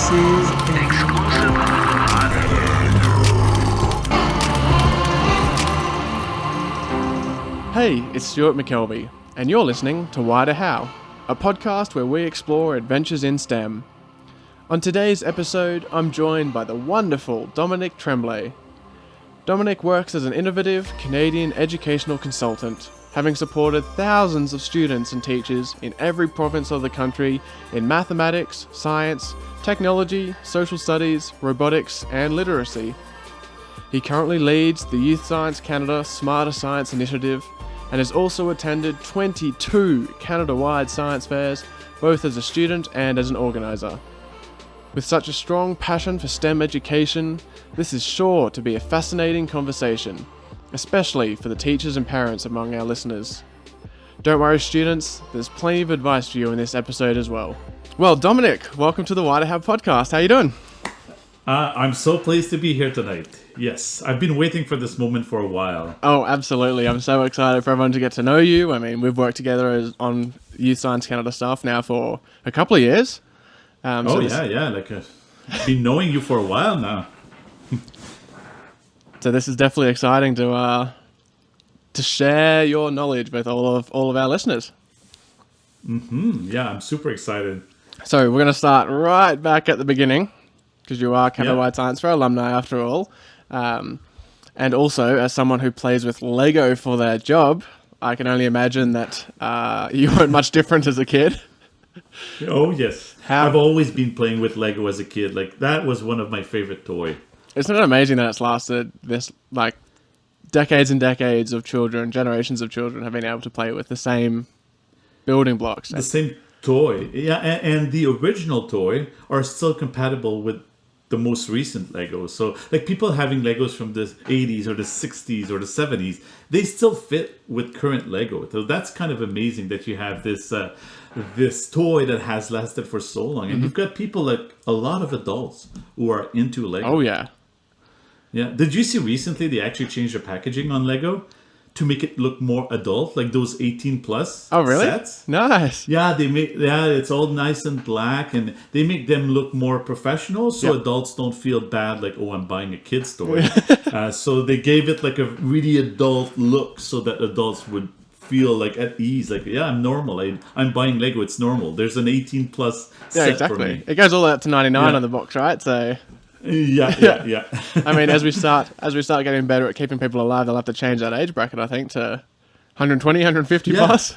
This is exclusive. Hey, it's Stuart McKelvey, and you're listening to Why to How, a podcast where we explore adventures in STEM. On today's episode, I'm joined by the wonderful Dominic Tremblay. Dominic works as an innovative Canadian educational consultant, having supported thousands of students and teachers in every province of the country in mathematics, science, technology, social studies, robotics, and literacy. He currently leads the Youth Science Canada Smarter Science Initiative and has also attended 22 Canada-wide science fairs, both as a student and as an organiser. With such a strong passion for STEM education, this is sure to be a fascinating conversation, especially for the teachers and parents among our listeners. Don't worry, students, there's plenty of advice for you in this episode as well. Well, Dominic, welcome to the Why to Have podcast. How you doing? I'm so pleased to be here tonight. Yes, I've been waiting for this moment for a while. Oh, absolutely. I'm so excited for everyone to get to know you. I mean, we've worked together on Youth Science Canada stuff now for a couple of years. I've been knowing you for a while now. So this is definitely exciting to share your knowledge with all of our listeners. Yeah, I'm super excited. So we're going to start right back at the beginning, because you are Canada-wide Science Fair alumni after all. And also, as someone who plays with Lego for their job, I can only imagine that you weren't much different as a kid. Oh, yes. I've always been playing with Lego as a kid. Like, that was one of my favorite toys. Isn't it amazing that it's lasted this, like, decades and decades of children, generations of children have been able to play with the same building blocks? The same toy. Yeah, and the original toy are still compatible with the most recent Legos. So, like, people having Legos from the 80s or the 60s or the 70s, they still fit with current Lego. So that's kind of amazing that you have this this toy that has lasted for so long. And you've got people, like a lot of adults, who are into Lego. Oh, yeah. Yeah. Did you see recently they actually changed the packaging on Lego to make it look more adult, like those 18 plus Oh, really? sets? Nice. Yeah, it's all nice and black, and they make them look more professional, so adults don't feel bad, like, oh, I'm buying a kid's toy. So they gave it like a really adult look, so that adults would feel like at ease, like, yeah, I'm normal. I'm buying Lego. It's normal. There's an 18 plus set for me. It goes all the way up to 99 on the box, right? So. Yeah. I mean, as we start getting better at keeping people alive, they'll have to change that age bracket, I think, to 120, 150 plus.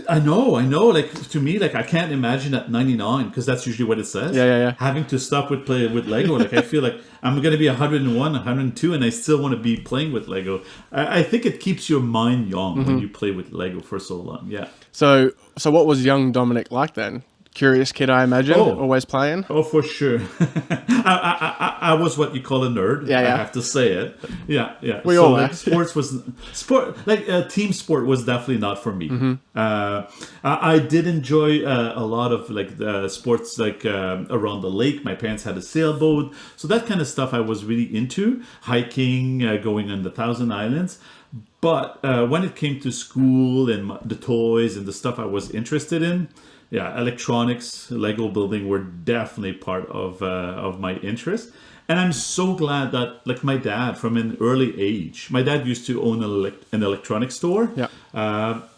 I know. Like, to me, like, I can't imagine at 99, because that's usually what it says. Yeah. Having to stop with Lego. Like, I feel like I'm going to be 101, 102, and I still want to be playing with Lego. I think it keeps your mind young when you play with Lego for so long. Yeah. So what was young Dominic like then? Curious kid, I imagine. Always playing. Oh, for sure. I was what you call a nerd. Yeah. I have to say it. Yeah. We all are. Like team sport was definitely not for me. I did enjoy a lot of like the sports like around the lake. My parents had a sailboat, so that kind of stuff I was really into. Hiking, going on the Thousand Islands. But when it came to school and the toys and the stuff I was interested in, electronics, Lego building were definitely part of my interest. And I'm so glad that, like, my dad, from an early age, my dad used to own an electronics store. Yeah.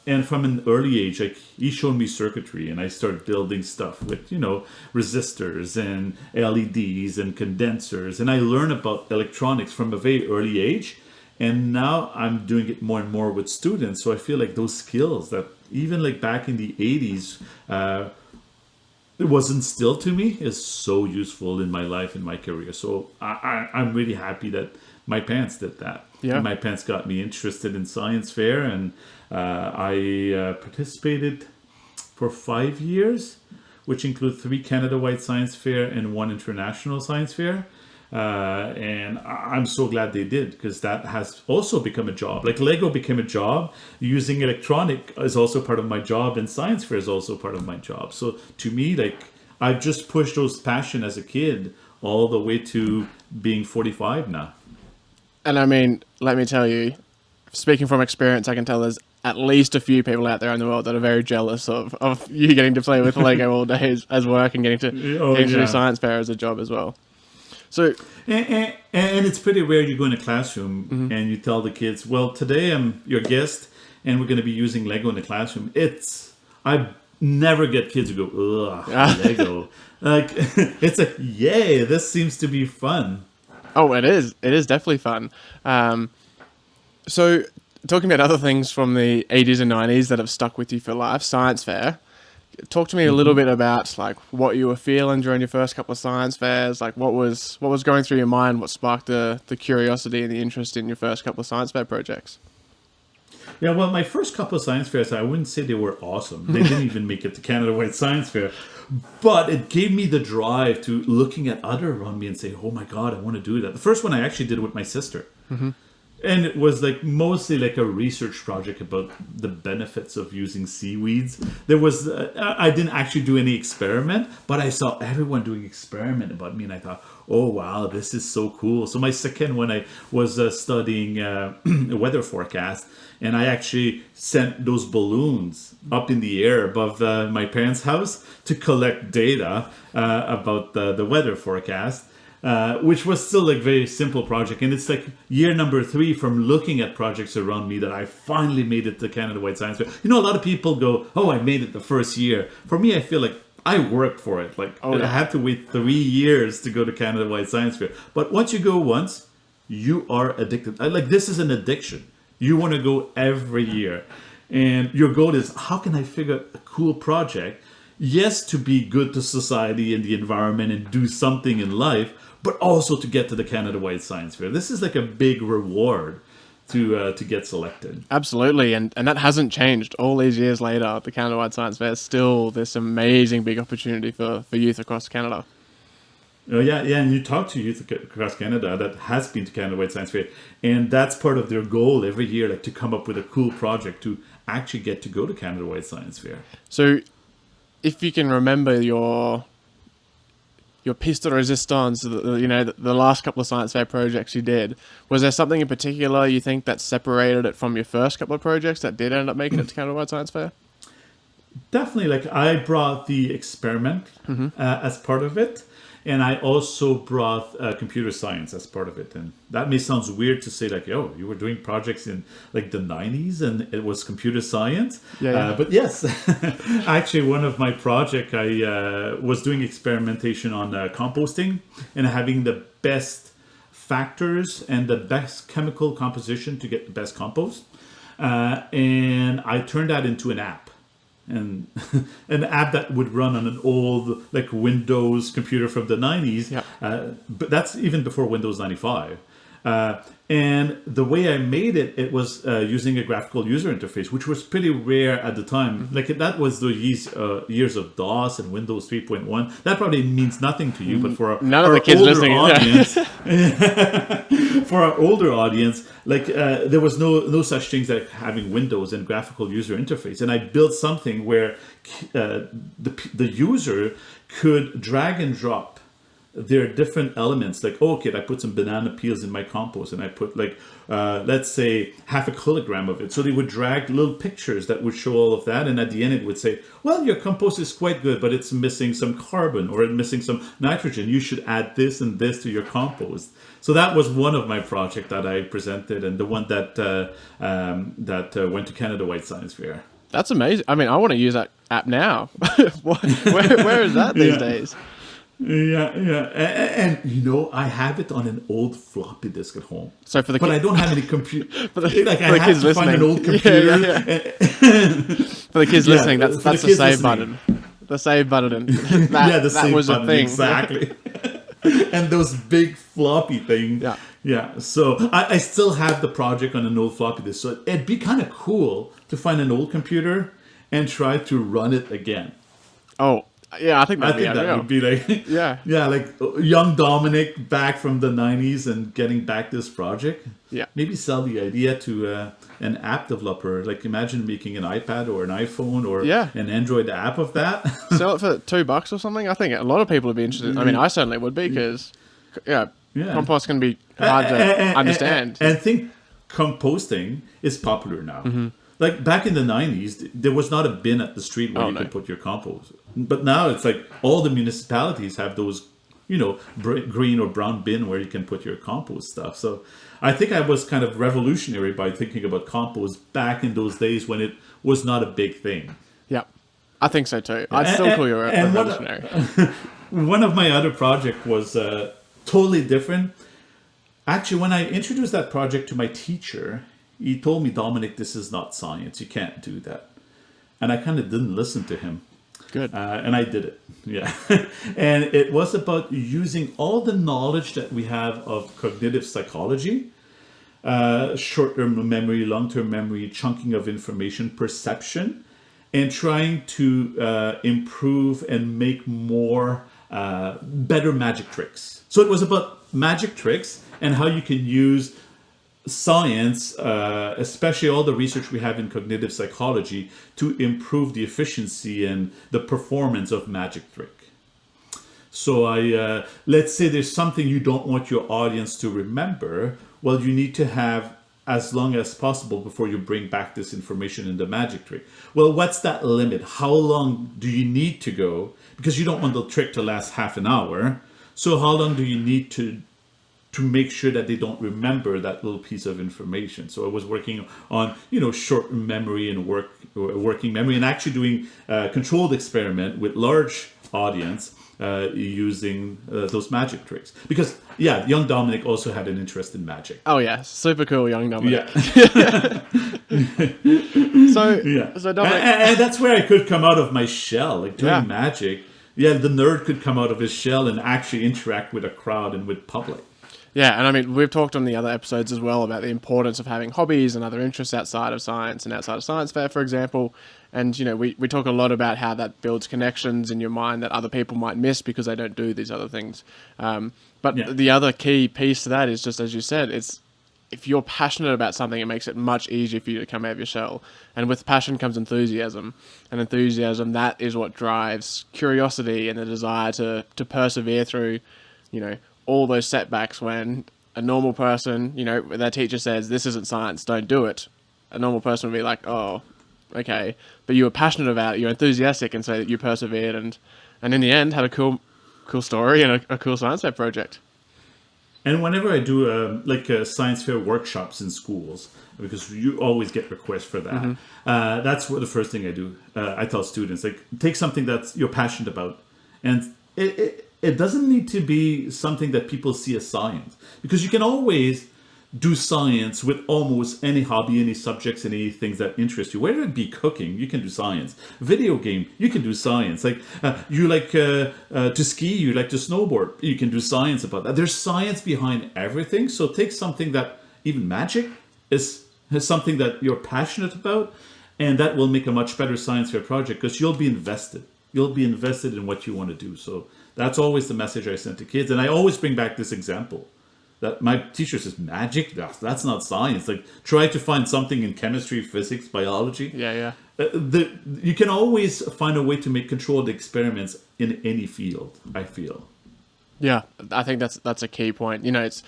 And from an early age, like, he showed me circuitry, and I started building stuff with, resistors and LEDs and condensers. And I learned about electronics from a very early age. And now I'm doing it more and more with students. So I feel like those skills that even like back in the 80s, it was instilled to me is so useful in my life, in my career. So I'm really happy that my parents did that. Yeah. And my parents got me interested in science fair, and I participated for 5 years, which include 3 Canada-wide science fair and 1 international science fair. And I'm so glad they did, because that has also become a job. Like, Lego became a job. Using electronic is also part of my job, and science fair is also part of my job. So to me, like, I've just pushed those passion as a kid all the way to being 45 now. And I mean, let me tell you, speaking from experience, I can tell there's at least a few people out there in the world that are very jealous of you getting to play with Lego all day as work and getting to do science fair as a job as well. So, and it's pretty rare you go in a classroom and you tell the kids, well, today I'm your guest and we're going to be using Lego in the classroom. I never get kids who go, ugh, Lego. Like, it's like, yay, this seems to be fun. Oh, it is. It is definitely fun. So, talking about other things from the 80s and 90s that have stuck with you for life, science fair. Talk to me a little bit about like what you were feeling during your first couple of science fairs. Like what was going through your mind? What sparked the curiosity and the interest in your first couple of science fair projects? Yeah, well, my first couple of science fairs, I wouldn't say they were awesome. They didn't even make it to Canada Wide Science Fair. But it gave me the drive to looking at other around me and say, oh my God, I want to do that. The first one I actually did with my sister. And it was like mostly like a research project about the benefits of using seaweeds. There was, I didn't actually do any experiment, but I saw everyone doing experiment about me and I thought, oh wow, this is so cool. So my second one, I was studying the weather forecast and I actually sent those balloons up in the air above my parents' house to collect data about the weather forecast. Which was still like very simple project, and it's like year number 3 from looking at projects around me that I finally made it to Canada Wide Science Fair. You know, a lot of people go, "Oh, I made it the first year." For me, I feel like I worked for it. Like I had to wait 3 years to go to Canada Wide Science Fair. But once you go once, you are addicted. Like this is an addiction. You want to go every year, and your goal is how can I figure a cool project? Yes, to be good to society and the environment and do something in life, but also to get to the Canada Wide Science Fair. This is like a big reward to get selected. Absolutely, and that hasn't changed. All these years later, the Canada Wide Science Fair is still this amazing big opportunity for youth across Canada. Yeah, and you talk to youth across Canada that has been to Canada Wide Science Fair, and that's part of their goal every year, like to come up with a cool project to actually get to go to Canada Wide Science Fair. So, if you can remember your piece de resistance, the last couple of science fair projects you did, was there something in particular you think that separated it from your first couple of projects that did end up making it to Canada Wide Science Fair? Definitely, like I brought the experiment as part of it, and I also brought computer science as part of it. And that may sound weird to say, like, oh, you were doing projects in like the 90s and it was computer science. Yeah. But yes, actually one of my projects, I was doing experimentation on composting and having the best factors and the best chemical composition to get the best compost. And I turned that into an app. And an app that would run on an old like Windows computer from the 90s, but that's even before Windows 95. And the way I made it, it was using a graphical user interface, which was pretty rare at the time. Like that was the years of DOS and Windows 3.1. That probably means nothing to you, but for our the kids listening, audience, for our older audience, like there was no such things like having Windows and graphical user interface. And I built something where the user could drag and drop there are different elements like, okay, I put some banana peels in my compost and I put like, let's say 0.5 kilogram of it. So they would drag little pictures that would show all of that. And at the end it would say, well, your compost is quite good, but it's missing some carbon or it's missing some nitrogen. You should add this and this to your compost. So that was one of my projects that I presented and the one that went to Canada Wide Science Fair. That's amazing. I mean, I want to use that app now. where is that these days? Yeah, and you know, I have it on an old floppy disk at home. So for the but I don't have any computer. Like I have to find an old computer. For the kids listening, that's the save listening. Button. The save button. And the save was button, a thing. Exactly. And those big floppy things. Yeah. So I still have the project on an old floppy disk. So it'd be kind of cool to find an old computer and try to run it again. Oh. Yeah, I think that would be like like young Dominic back from the 90s and getting back this project. Yeah, maybe sell the idea to an app developer. Like imagine making an iPad or an iPhone or an Android app of that. Sell it for $2 or something. I think a lot of people would be interested. I mean, I certainly would be because compost can be hard to understand. And I think composting is popular now. like back in the 90s, there was not a bin at the street where you could put your compost. But now it's like all the municipalities have those, green or brown bin where you can put your compost stuff. So I think I was kind of revolutionary by thinking about compost back in those days when it was not a big thing. Yeah, I think so too. I'd still call you a revolutionary. One of my other projects was totally different. Actually, when I introduced that project to my teacher, he told me, Dominic, this is not science. You can't do that. And I kind of didn't listen to him. Good. And I did it. Yeah. And it was about using all the knowledge that we have of cognitive psychology, short-term memory, long-term memory, chunking of information, perception, and trying to improve and make more better magic tricks. So it was about magic tricks and how you can use science, especially all the research we have in cognitive psychology, to improve the efficiency and the performance of magic trick. So let's say there's something you don't want your audience to remember. Well, you need to have as long as possible before you bring back this information in the magic trick. Well, what's that limit? How long do you need to go? Because you don't want the trick to last half an hour. So how long do you need to make sure that they don't remember that little piece of information? So I was working on, short memory and working memory, and actually doing a controlled experiment with large audience using those magic tricks. Because, young Dominic also had an interest in magic. Oh, yeah. Super cool, young Dominic. Yeah. So Dominic... And that's where I could come out of my shell, like doing magic. Yeah, the nerd could come out of his shell and actually interact with a crowd and with public. Yeah, and I mean, we've talked on the other episodes as well about the importance of having hobbies and other interests outside of science and outside of science fair, for example. And, we talk a lot about how that builds connections in your mind that other people might miss because they don't do these other things. But the other key piece to that is just, as you said, it's if you're passionate about something, it makes it much easier for you to come out of your shell. And with passion comes enthusiasm. And enthusiasm, that is what drives curiosity and the desire to persevere through, all those setbacks when a normal person, their teacher says, this isn't science, don't do it. A normal person would be like, oh, okay. But you were passionate about it, you're enthusiastic, and so you persevered and in the end had a cool story and a cool science fair project. And whenever I do science fair workshops in schools, because you always get requests for that, that's what the first thing I do. I tell students, take something that you're passionate about, and it doesn't need to be something that people see as science, because you can always do science with almost any hobby, any subjects, any things that interest you. Whether it be cooking, you can do science. Video game, you can do science. You like to ski, you like to snowboard, you can do science about that. There's science behind everything. So take something that, even magic, is something that you're passionate about, and that will make a much better science fair project because you'll be invested. You'll be invested in what you want to do. So that's always the message I send to kids. And I always bring back this example. That my teacher says, magic? That's not science. Try to find something in chemistry, physics, biology. Yeah. You can always find a way to make controlled experiments in any field, I feel. Yeah, I think that's a key point.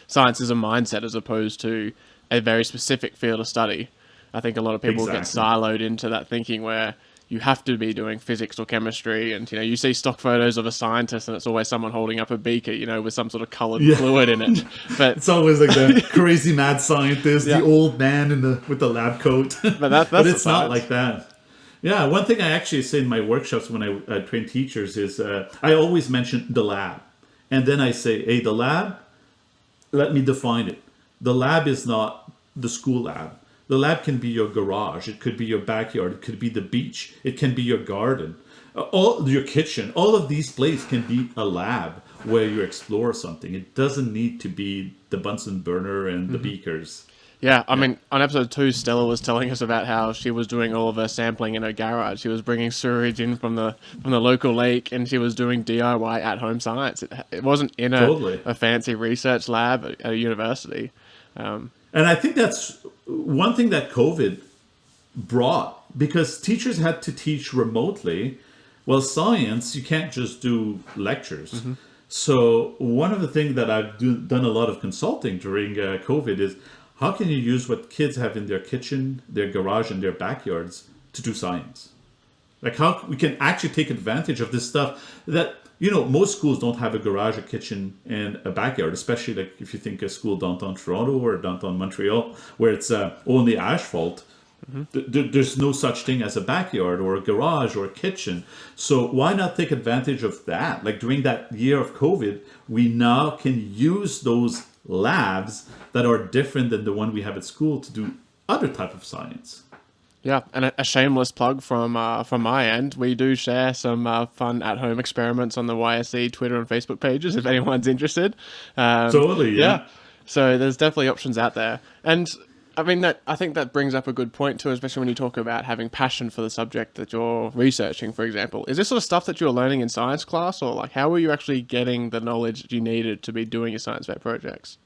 Science is a mindset as opposed to a very specific field of study. I think a lot of people get siloed into that thinking where you have to be doing physics or chemistry, and you see stock photos of a scientist and it's always someone holding up a beaker, with some sort of colored fluid in it. But it's always like the crazy mad scientist, the old man with the lab coat. But it's not like that. Yeah, one thing I actually say in my workshops when I train teachers is I always mention the lab, and then I say, hey, the lab, let me define it. The lab is not the school lab. The lab can be your garage. It could be your backyard. It could be the beach. It can be your garden, your kitchen. All of these places can be a lab where you explore something. It doesn't need to be the Bunsen burner and the beakers. Yeah, I mean, on episode 2, Stella was telling us about how she was doing all of her sampling in her garage. She was bringing sewage in from the local lake, and she was doing DIY at-home science. It wasn't in a fancy research lab at a university. And I think that's one thing that COVID brought, because teachers had to teach remotely. Well, science, you can't just do lectures. So one of the things that I've done a lot of consulting during COVID is how can you use what kids have in their kitchen, their garage, and their backyards to do science? Like how we can actually take advantage of this stuff that, most schools don't have a garage, a kitchen, and a backyard, especially like if you think a school downtown Toronto or downtown Montreal, where it's only asphalt. There's no such thing as a backyard or a garage or a kitchen. So why not take advantage of that? Like during that year of COVID, we now can use those labs that are different than the one we have at school to do other type of science. Yeah, and a shameless plug from my end. We do share some fun at-home experiments on the YSC Twitter and Facebook pages if anyone's interested. Totally, yeah. So there's definitely options out there. And I mean, I think that brings up a good point too, especially when you talk about having passion for the subject that you're researching, for example. Is this sort of stuff that you're learning in science class, or like how were you actually getting the knowledge that you needed to be doing your science fair projects?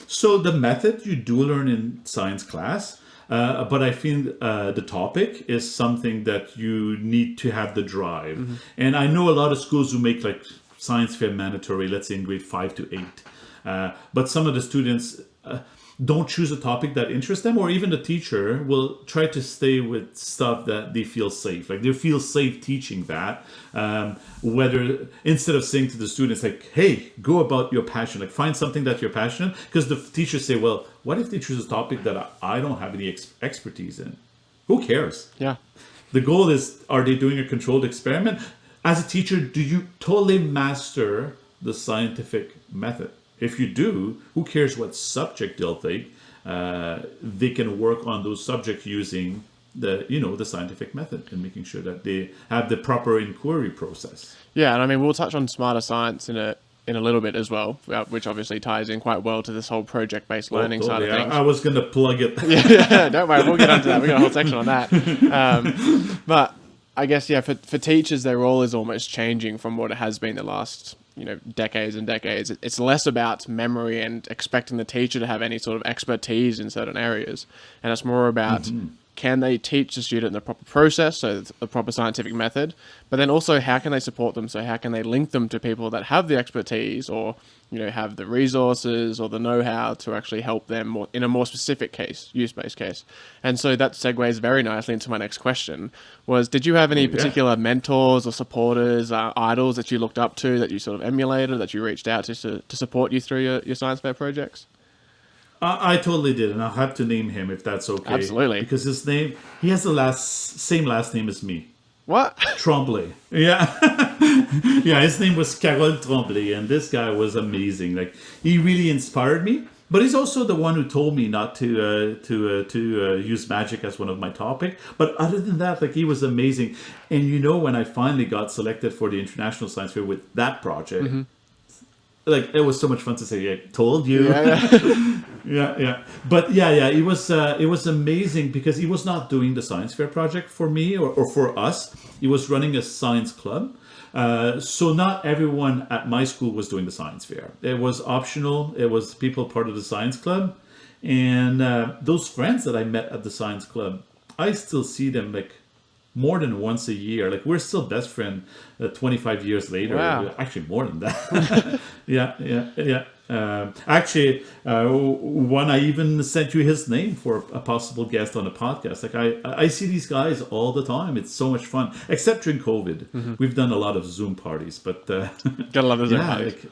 So the method you do learn in science class, but I think the topic is something that you need to have the drive. Mm-hmm. And I know a lot of schools who make like science fair mandatory, let's say in grade 5 to 8. But some of the students don't choose a topic that interests them, or even the teacher will try to stay with stuff that they feel safe. Like they feel safe teaching that, whether instead of saying to the students like, hey, go about your passion, like find something that you're passionate, because the teachers say, well, what if they choose a topic that I don't have any expertise in? Who cares? Yeah. The goal is, are they doing a controlled experiment? As a teacher, do you totally master the scientific method? If you do, who cares what subject they'll take? They can work on those subjects using the scientific method and making sure that they have the proper inquiry process. Yeah, and I mean, we'll touch on smarter science in a little bit as well, which obviously ties in quite well to this whole project-based learning side of things. I was going to plug it. Yeah, don't worry, we'll get onto that. We've got a whole section on that. But I guess, yeah, for teachers, their role is almost changing from what it has been the last decades and decades. It's less about memory and expecting the teacher to have any sort of expertise in certain areas. And it's more about, can they teach the student the proper process, so the proper scientific method, but then also how can they support them? So how can they link them to people that have the expertise or, have the resources or the know-how to actually help them in a more specific case, use-based case. And so that segues very nicely into my next question was, did you have any particular mentors or supporters, idols that you looked up to, that you sort of emulated, that you reached out to support you through your science fair projects? I totally did, and I'll have to name him if that's okay. Absolutely. Because he has the same last name as me. What? Tremblay. Yeah. Yeah, his name was Carole Tremblay, and this guy was amazing. Like, he really inspired me, but he's also the one who told me not to use magic as one of my topics. But other than that, like, he was amazing. And when I finally got selected for the International Science Fair with that project, like, it was so much fun to say, I told you. Yeah. But it was amazing because he was not doing the science fair project for me or for us. He was running a science club. So not everyone at my school was doing the science fair. It was optional. It was people part of the science club. And those friends that I met at the science club, I still see them like more than once a year. Like, we're still best friends 25 years later. Wow. Actually, more than that. Yeah. Actually, one, I even sent you his name for a possible guest on a podcast. Like, I see these guys all the time. It's so much fun. Except during COVID. We've done a lot of Zoom parties. But Gotta love those Zoom parties.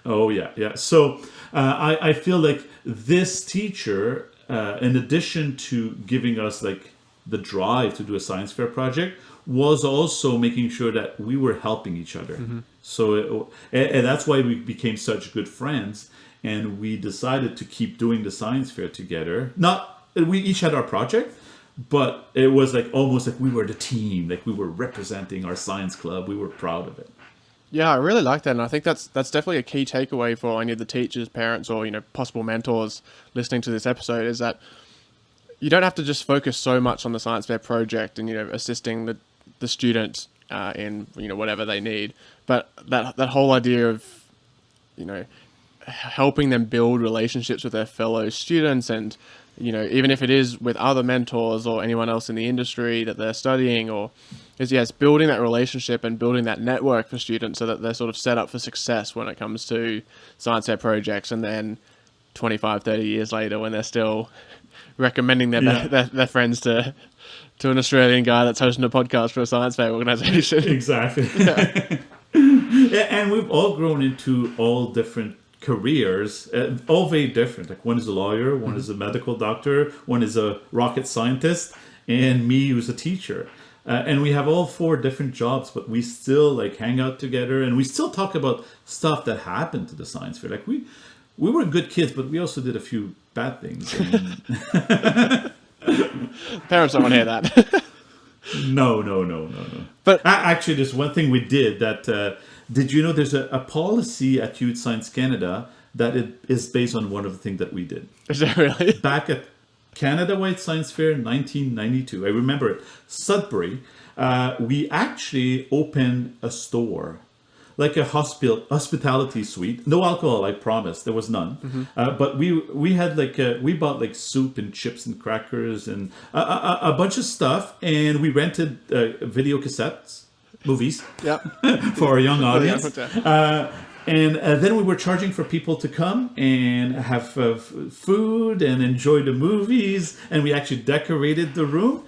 Oh, yeah. So I feel like this teacher, in addition to giving us like the drive to do a science fair project, was also making sure that we were helping each other. So and that's why we became such good friends, and we decided to keep doing the science fair together. We each had our project, but it was like almost like we were the team, like we were representing our science club. We were proud of it. Yeah, I really like that, and I think that's definitely a key takeaway for any of the teachers, parents, or possible mentors listening to this episode, is that you don't have to just focus so much on the science fair project and assisting the students in whatever they need, but that whole idea of helping them build relationships with their fellow students, and even if it is with other mentors or anyone else in the industry that they're studying, or it's building that relationship and building that network for students so that they're sort of set up for success when it comes to science fair projects. And then 25, 30 years later when they're still recommending their friends to an Australian guy that's hosting a podcast for a science fair organization. Exactly. Yeah. And we've all grown into all different careers, all very different. Like one is a lawyer, one is a medical doctor, one is a rocket scientist, and me who's a teacher. And we have all 4 different jobs, but we still like hang out together, and we still talk about stuff that happened to the science fair. Like we were good kids, but we also did a few bad things. Parents don't want to hear that. No. But Actually, there's one thing we did that. Did you know there's a policy at Youth Science Canada that it is based on one of the things that we did? is that really? Back at Canada White Science Fair in 1992, I remember it, Sudbury, we actually opened a store, like a hospitality suite. No alcohol, I promise. There was none. But we had we bought like soup and chips and crackers and a bunch of stuff, and we rented video cassettes, movies, for our young audience. And then we were charging for people to come and have food and enjoy the movies. And we actually decorated the room.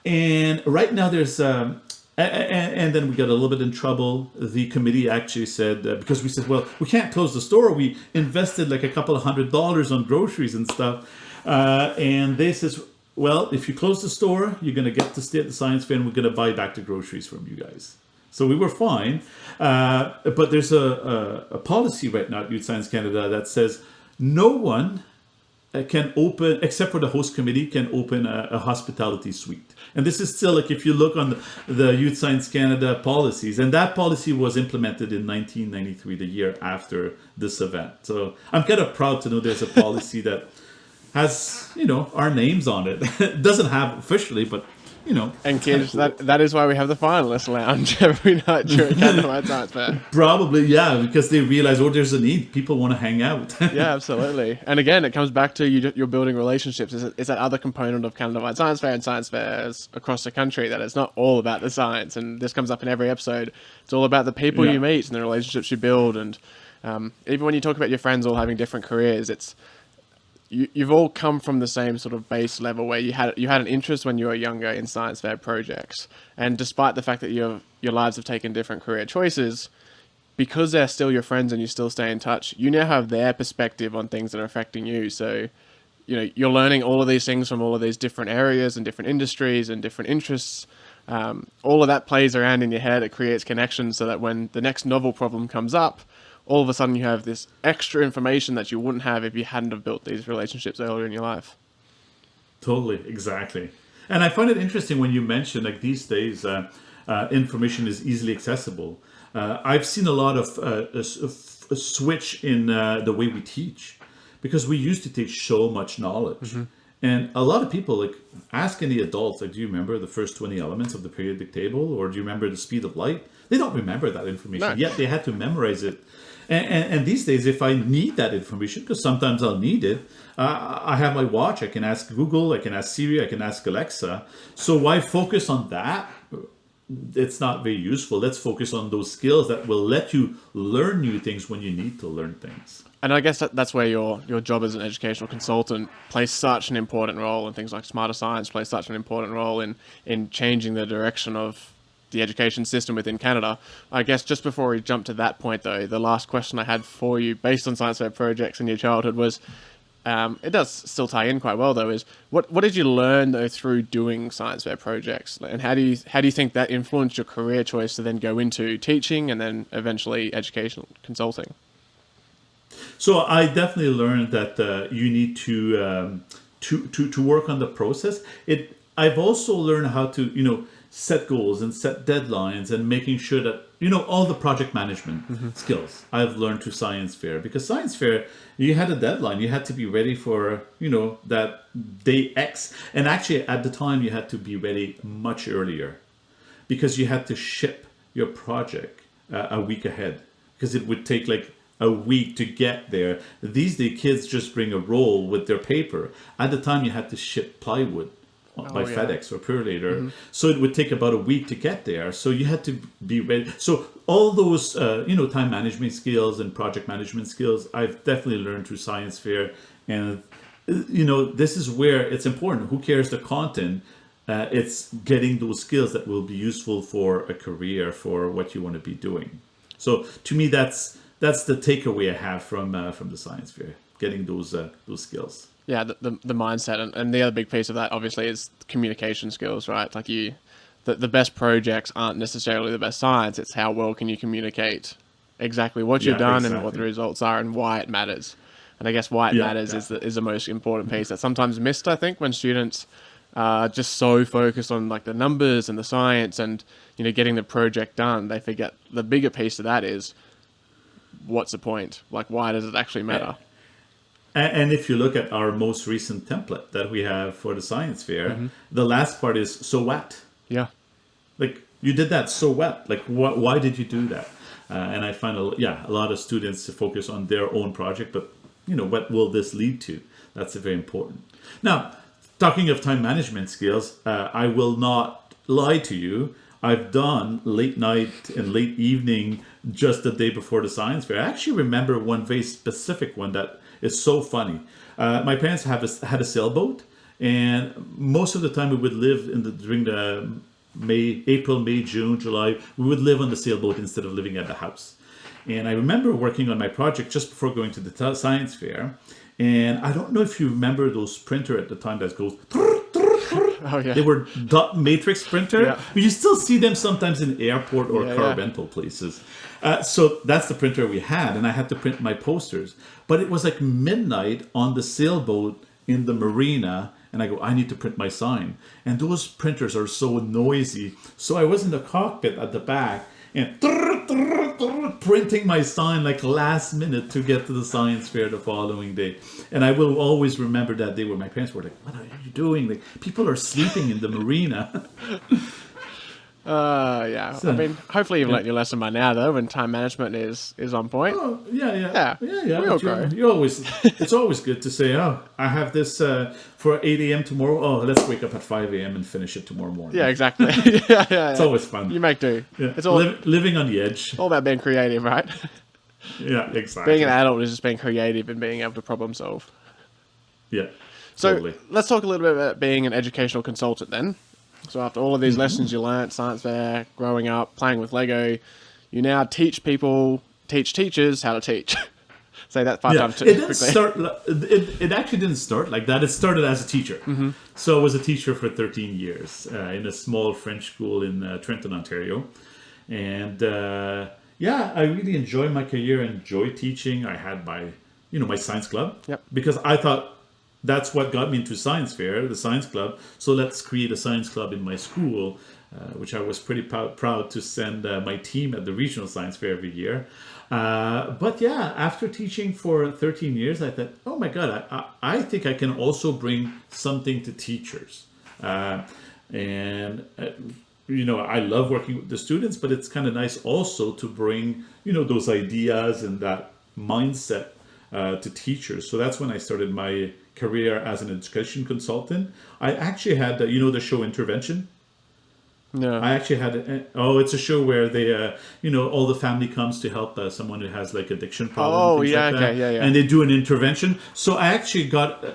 And right now there's... and then we got a little bit in trouble. The committee actually said, because we said, well, we can't close the store. We invested like a couple of $100 on groceries and stuff. And they says, well, if you close the store, you're going to get to stay at the science fair and we're going to buy back the groceries from you guys. So we were fine. But there's a policy right now at Youth Science Canada that says no one can open, except for the host committee, can open a hospitality suite. And this is still like, if you look on the Youth Science Canada policies, and that policy was implemented in 1993, the year after this event. So I'm kind of proud to know there's a policy that has, our names on it. It doesn't have officially, but And kids, cool. that is why we have the finalist lounge every night during Canada White Science Fair. Probably, yeah, because they realize, there's a need. People want to hang out. Yeah, absolutely. And again, it comes back to you're building relationships. It's that other component of Canada White Science Fair and science fairs across the country that it's not all about the science. And this comes up in every episode. It's all about the people you meet and the relationships you build. And even when you talk about your friends all having different careers, it's you've all come from the same sort of base level where you had an interest when you were younger in science fair projects, and despite the fact that your lives have taken different career choices, because they're still your friends and you still stay in touch, you now have their perspective on things that are affecting you. So you're learning all of these things from all of these different areas and different industries and different interests. All of that plays around in your head. It creates connections so that when the next novel problem comes up, all of a sudden you have this extra information that you wouldn't have if you hadn't have built these relationships earlier in your life. Totally, exactly. And I find it interesting when you mention, like these days, information is easily accessible. I've seen a lot of a switch in the way we teach, because we used to teach so much knowledge. And a lot of people, like, ask any adults, like, do you remember the first 20 elements of the periodic table? Or do you remember the speed of light? They don't remember that information, yet they had to memorize it. And these days, if I need that information, because sometimes I'll need it, I have my watch. I can ask Google, I can ask Siri, I can ask Alexa. So why focus on that? It's not very useful. Let's focus on those skills that will let you learn new things when you need to learn things. And I guess that's where your job as an educational consultant plays such an important role, and things like Smarter Science plays such an important role in changing the direction of the education system within Canada. I guess just before we jump to that point, though, the last question I had for you, based on science fair projects in your childhood, was, it does still tie in quite well, though, is what did you learn, though, through doing science fair projects? And how do you think that influenced your career choice to then go into teaching and then eventually educational consulting? So I definitely learned that you need to work on the process. I've also learned how to set goals and set deadlines, and making sure that all the project management skills I've learned through science fair, because science fair, you had a deadline. You had to be ready for that day X, and actually at the time you had to be ready much earlier, because you had to ship your project a week ahead, because it would take like a week to get there. These days kids just bring a roll with their paper. At the time you had to ship plywood by yeah. FedEx or Purolator. So it would take about a week to get there. So you had to be ready. So all those, time management skills and project management skills, I've definitely learned through science fair. And, this is where it's important. Who cares the content? It's getting those skills that will be useful for a career, for what you want to be doing. So to me, that's the takeaway I have from the science fair, getting those skills. Yeah, the mindset, and the other big piece of that obviously is communication skills, right? Like the best projects aren't necessarily the best science. It's how well can you communicate exactly what you've done and what the results are and why it matters. And I guess why it matters is the most important piece that's sometimes missed, I think, when students are just so focused on like the numbers and the science and getting the project done, they forget the bigger piece of that is what's the point? Like, why does it actually matter? And if you look at our most recent template that we have for the science fair, the last part is so what? Yeah. Like, you did that, so what? Like, why did you do that? And I find a lot of students focus on their own project, but what will this lead to? That's very important. Now, talking of time management skills, I will not lie to you. I've done late night and late evening just the day before the science fair. I actually remember one very specific one that is so funny. My parents had a sailboat, and most of the time we would live during the April, May, June, July. We would live on the sailboat instead of living at the house. And I remember working on my project just before going to the science fair. And I don't know if you remember those printer at the time that goes. Oh yeah. They were dot matrix printer. Yeah. You still see them sometimes in airport or car rental places. So that's the printer we had, and I had to print my posters. But it was like midnight on the sailboat in the marina, and I go, I need to print my sign. And those printers are so noisy. So I was in the cockpit at the back and printing my sign like last minute to get to the science fair the following day. And I will always remember that day where my parents were like, what are you doing? Like, people are sleeping in the marina. Yeah. So, I mean, hopefully you've learnt your lesson by now, though, when time management is on point. Oh, yeah. We all grow. It's always good to say, oh, I have this for 8 a.m. tomorrow. Oh, let's wake up at 5 a.m. and finish it tomorrow morning. Yeah, exactly. yeah. It's always fun. You make do. Yeah. It's all living on the edge. all about being creative, right? Yeah, exactly. Being an adult is just being creative and being able to problem solve. Yeah, So totally. let's talk a little bit about being an educational consultant then. So after all of these lessons you learnt, science fair, growing up, playing with Lego, you now teach teachers how to teach. Say that five times it quickly. It actually didn't start like that. It started as a teacher. So I was a teacher for 13 years in a small French school in Trenton, Ontario. And I really enjoyed my career, enjoyed teaching. I had my science club because I thought that's what got me into science fair, the science club. So let's create a science club in my school, which I was pretty proud to send my team at the regional science fair every year. But after teaching for 13 years, I thought, oh my God, I think I can also bring something to teachers. I love working with the students, but it's kind of nice also to bring, those ideas and that mindset to teachers. So that's when I started my career as an education consultant. I actually had, the show Intervention. No. I actually had, it's a show where they, all the family comes to help someone who has like addiction problems. And they do an intervention. So I actually got,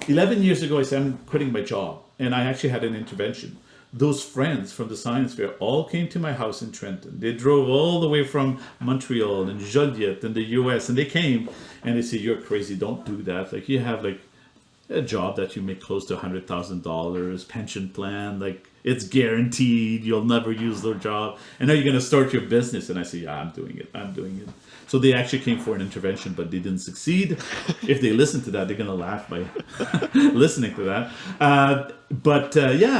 11 years ago, I said, I'm quitting my job. And I actually had an intervention. Those friends from the science fair all came to my house in Trenton. They drove all the way from Montreal and Joliet and the US, and they came and they said, you're crazy, don't do that. Like, you have like a job that you make close to $100,000, pension plan, like it's guaranteed, you'll never use their job. And now you're going to start your business. And I said, yeah, I'm doing it. So they actually came for an intervention, but they didn't succeed. If they listen to that, they're going to laugh by listening to that.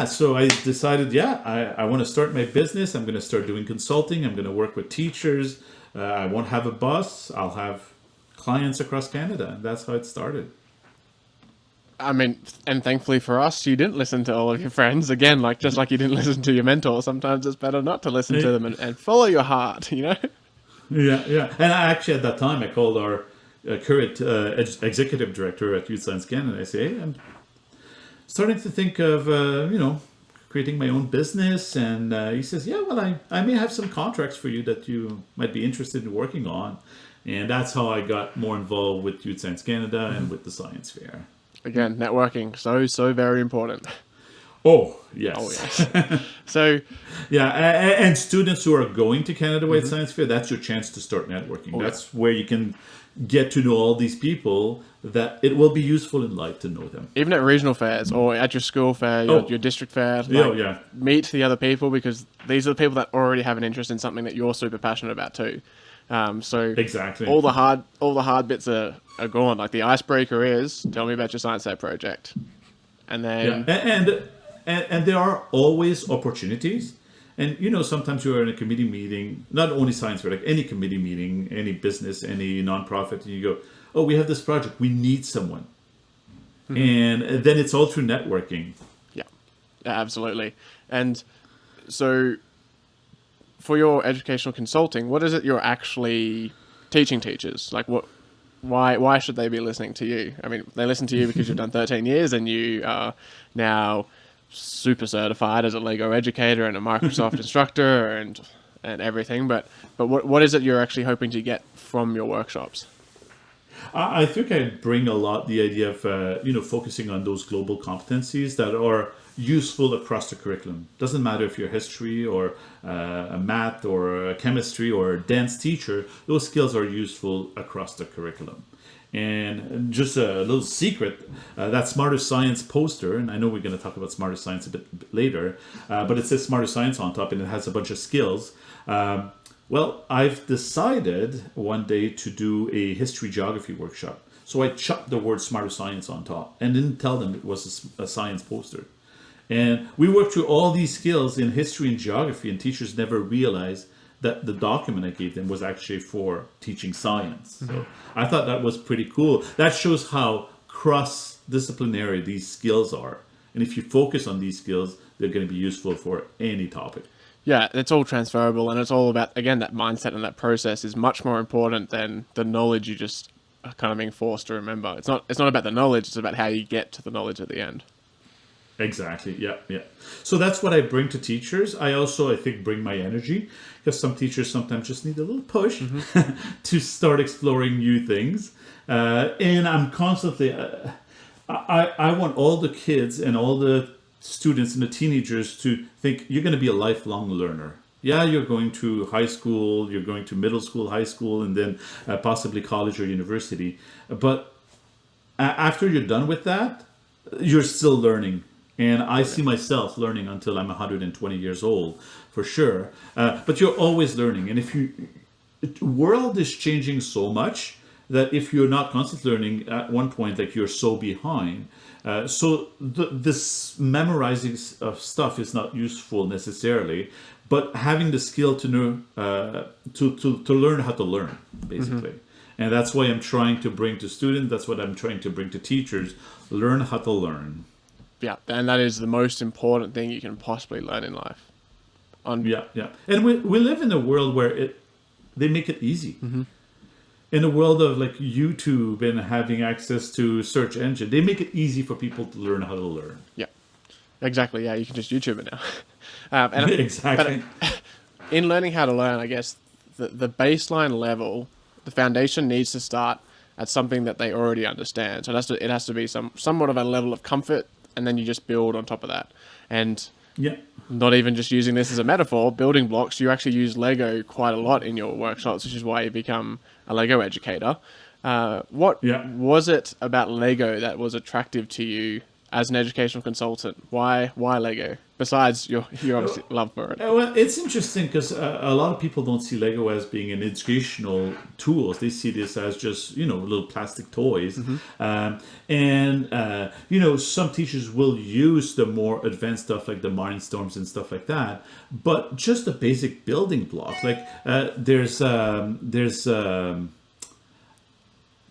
So I decided, I want to start my business. I'm going to start doing consulting. I'm going to work with teachers. I won't have a boss. I'll have clients across Canada. And that's how it started. I mean, and thankfully for us, you didn't listen to all of your friends. Again, just like you didn't listen to your mentor. Sometimes it's better not to listen to them and follow your heart, Yeah. And I actually, at that time, I called our current executive director at Youth Science Canada. I say, hey, starting to think of, creating my own business. And he says, yeah, well, I may have some contracts for you that you might be interested in working on. And that's how I got more involved with Youth Science Canada and with the science fair. Again, networking, so very important. Oh, yes. Oh, yes. So, yeah, and students who are going to Canada Wide Science Fair, that's your chance to start networking. That's where you can get to know all these people that it will be useful in life to know them. even at regional fairs or at your school fair, your district fair, meet the other people, because these are the people that already have an interest in something that you're super passionate about too. So exactly, all the hard bits are gone. Like the icebreaker is, tell me about your science fair project, and then and there are always opportunities. And sometimes you're in a committee meeting, not only science fair, like any committee meeting, any business, any nonprofit, and you go, oh, we have this project, we need someone. And then it's all through networking. Yeah, absolutely. And so for your educational consulting, what is it you're actually teaching teachers? Like why should they be listening to you? I mean, they listen to you because you've done 13 years and you are now super certified as a Lego educator and a Microsoft instructor and everything. But what is it you're actually hoping to get from your workshops? I think I bring a lot the idea of focusing on those global competencies that are useful across the curriculum. Doesn't matter if you're history or a math or a chemistry or a dance teacher, those skills are useful across the curriculum. And just a little secret, that Smarter Science poster, and I know we're going to talk about Smarter Science a bit later, but it says Smarter Science on top and it has a bunch of skills. Well, I've decided one day to do a history geography workshop. So I chucked the word Smarter Science on top and didn't tell them it was a science poster. And we worked through all these skills in history and geography, and teachers never realized that the document I gave them was actually for teaching science. So I thought that was pretty cool. That shows how cross-disciplinary these skills are. And if you focus on these skills, they're going to be useful for any topic. Yeah, it's all transferable, and it's all about, again, that mindset and that process is much more important than the knowledge you just are kind of being forced to remember. It's not about the knowledge, it's about how you get to the knowledge at the end. Exactly. Yeah. So that's what I bring to teachers. I also, I think, bring my energy, because some teachers sometimes just need a little push to start exploring new things. And I'm constantly, I want all the kids and all the students and the teenagers to think you're going to be a lifelong learner. Yeah, you're going to high school, you're going to middle school, high school, and then possibly college or university. But after you're done with that, you're still learning. And I see myself learning until I'm 120 years old, for sure. But you're always learning. And the world is changing so much that if you're not constantly learning, at one point, like, you're so behind. So this memorizing of stuff is not useful necessarily, but having the skill to know to learn how to learn, basically. And that's why I'm trying to bring to students. That's what I'm trying to bring to teachers. Learn how to learn. Yeah, and that is the most important thing you can possibly learn in life. Yeah. And we live in a world where they make it easy. In a world of like YouTube and having access to search engine, they make it easy for people to learn how to learn. Yeah, exactly. Yeah, you can just YouTube it now. Exactly. But in learning how to learn, I guess the baseline level, the foundation needs to start at something that they already understand. So it has to be somewhat of a level of comfort, and then you just build on top of that. And not even just using this as a metaphor, building blocks, you actually use Lego quite a lot in your workshops, which is why you become a Lego educator. What was it about Lego that was attractive to you as an educational consultant? Why Lego? Besides your obviously love for it. Well, it's interesting because a lot of people don't see Lego as being an educational tool. They see this as just, little plastic toys. Some teachers will use the more advanced stuff like the Mindstorms and stuff like that. But just the basic building block, like there's a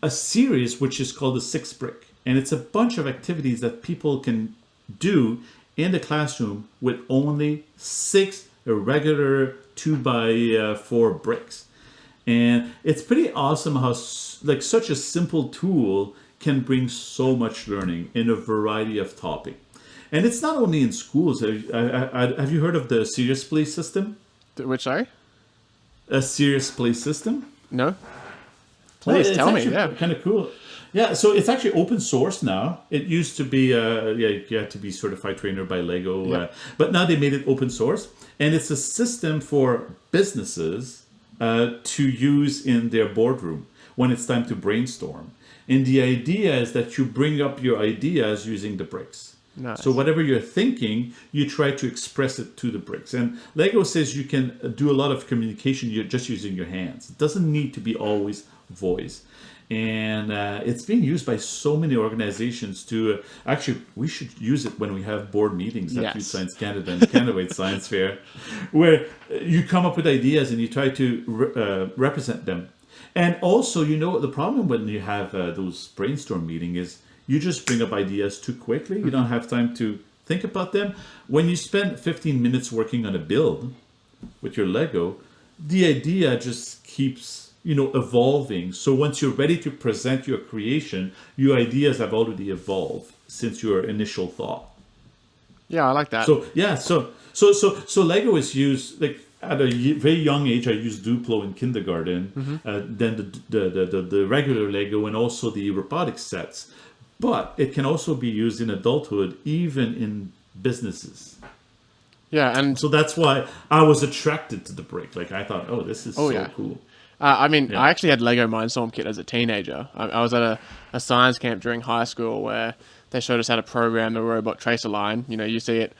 series which is called the 6 Brick. And it's a bunch of activities that people can do in the classroom with only 6 regular 2x4 bricks. And it's pretty awesome how such a simple tool can bring so much learning in a variety of topics. And it's not only in schools. Have you heard of the serious play system? Which, sorry? A serious play system? No? Please tell me, yeah. Kind of cool. Yeah, so it's actually open source now. It used to be, you had to be certified trainer by Lego, but now they made it open source. And it's a system for businesses to use in their boardroom when it's time to brainstorm. And the idea is that you bring up your ideas using the bricks. Nice. So whatever you're thinking, you try to express it to the bricks. And Lego says you can do a lot of communication you're just using your hands. It doesn't need to be always voice. And it's being used by so many organizations to actually, we should use it when we have board meetings at Youth Science Canada and Canada Science Fair, where you come up with ideas and you try to represent them. And also, the problem when you have those brainstorm meetings is you just bring up ideas too quickly. You don't have time to think about them. When you spend 15 minutes working on a build with your Lego, the idea just keeps evolving. So once you're ready to present your creation, your ideas have already evolved since your initial thought. Yeah, I like that. So yeah, so Lego is used like at a very young age. I used Duplo in kindergarten, then the regular Lego and also the robotics sets. But it can also be used in adulthood, even in businesses. Yeah, and so that's why I was attracted to the brick. Like I thought, oh, this is cool. I actually had Lego Mindstorm kit as a teenager. I was at a science camp during high school where they showed us how to program the robot tracer line. You see it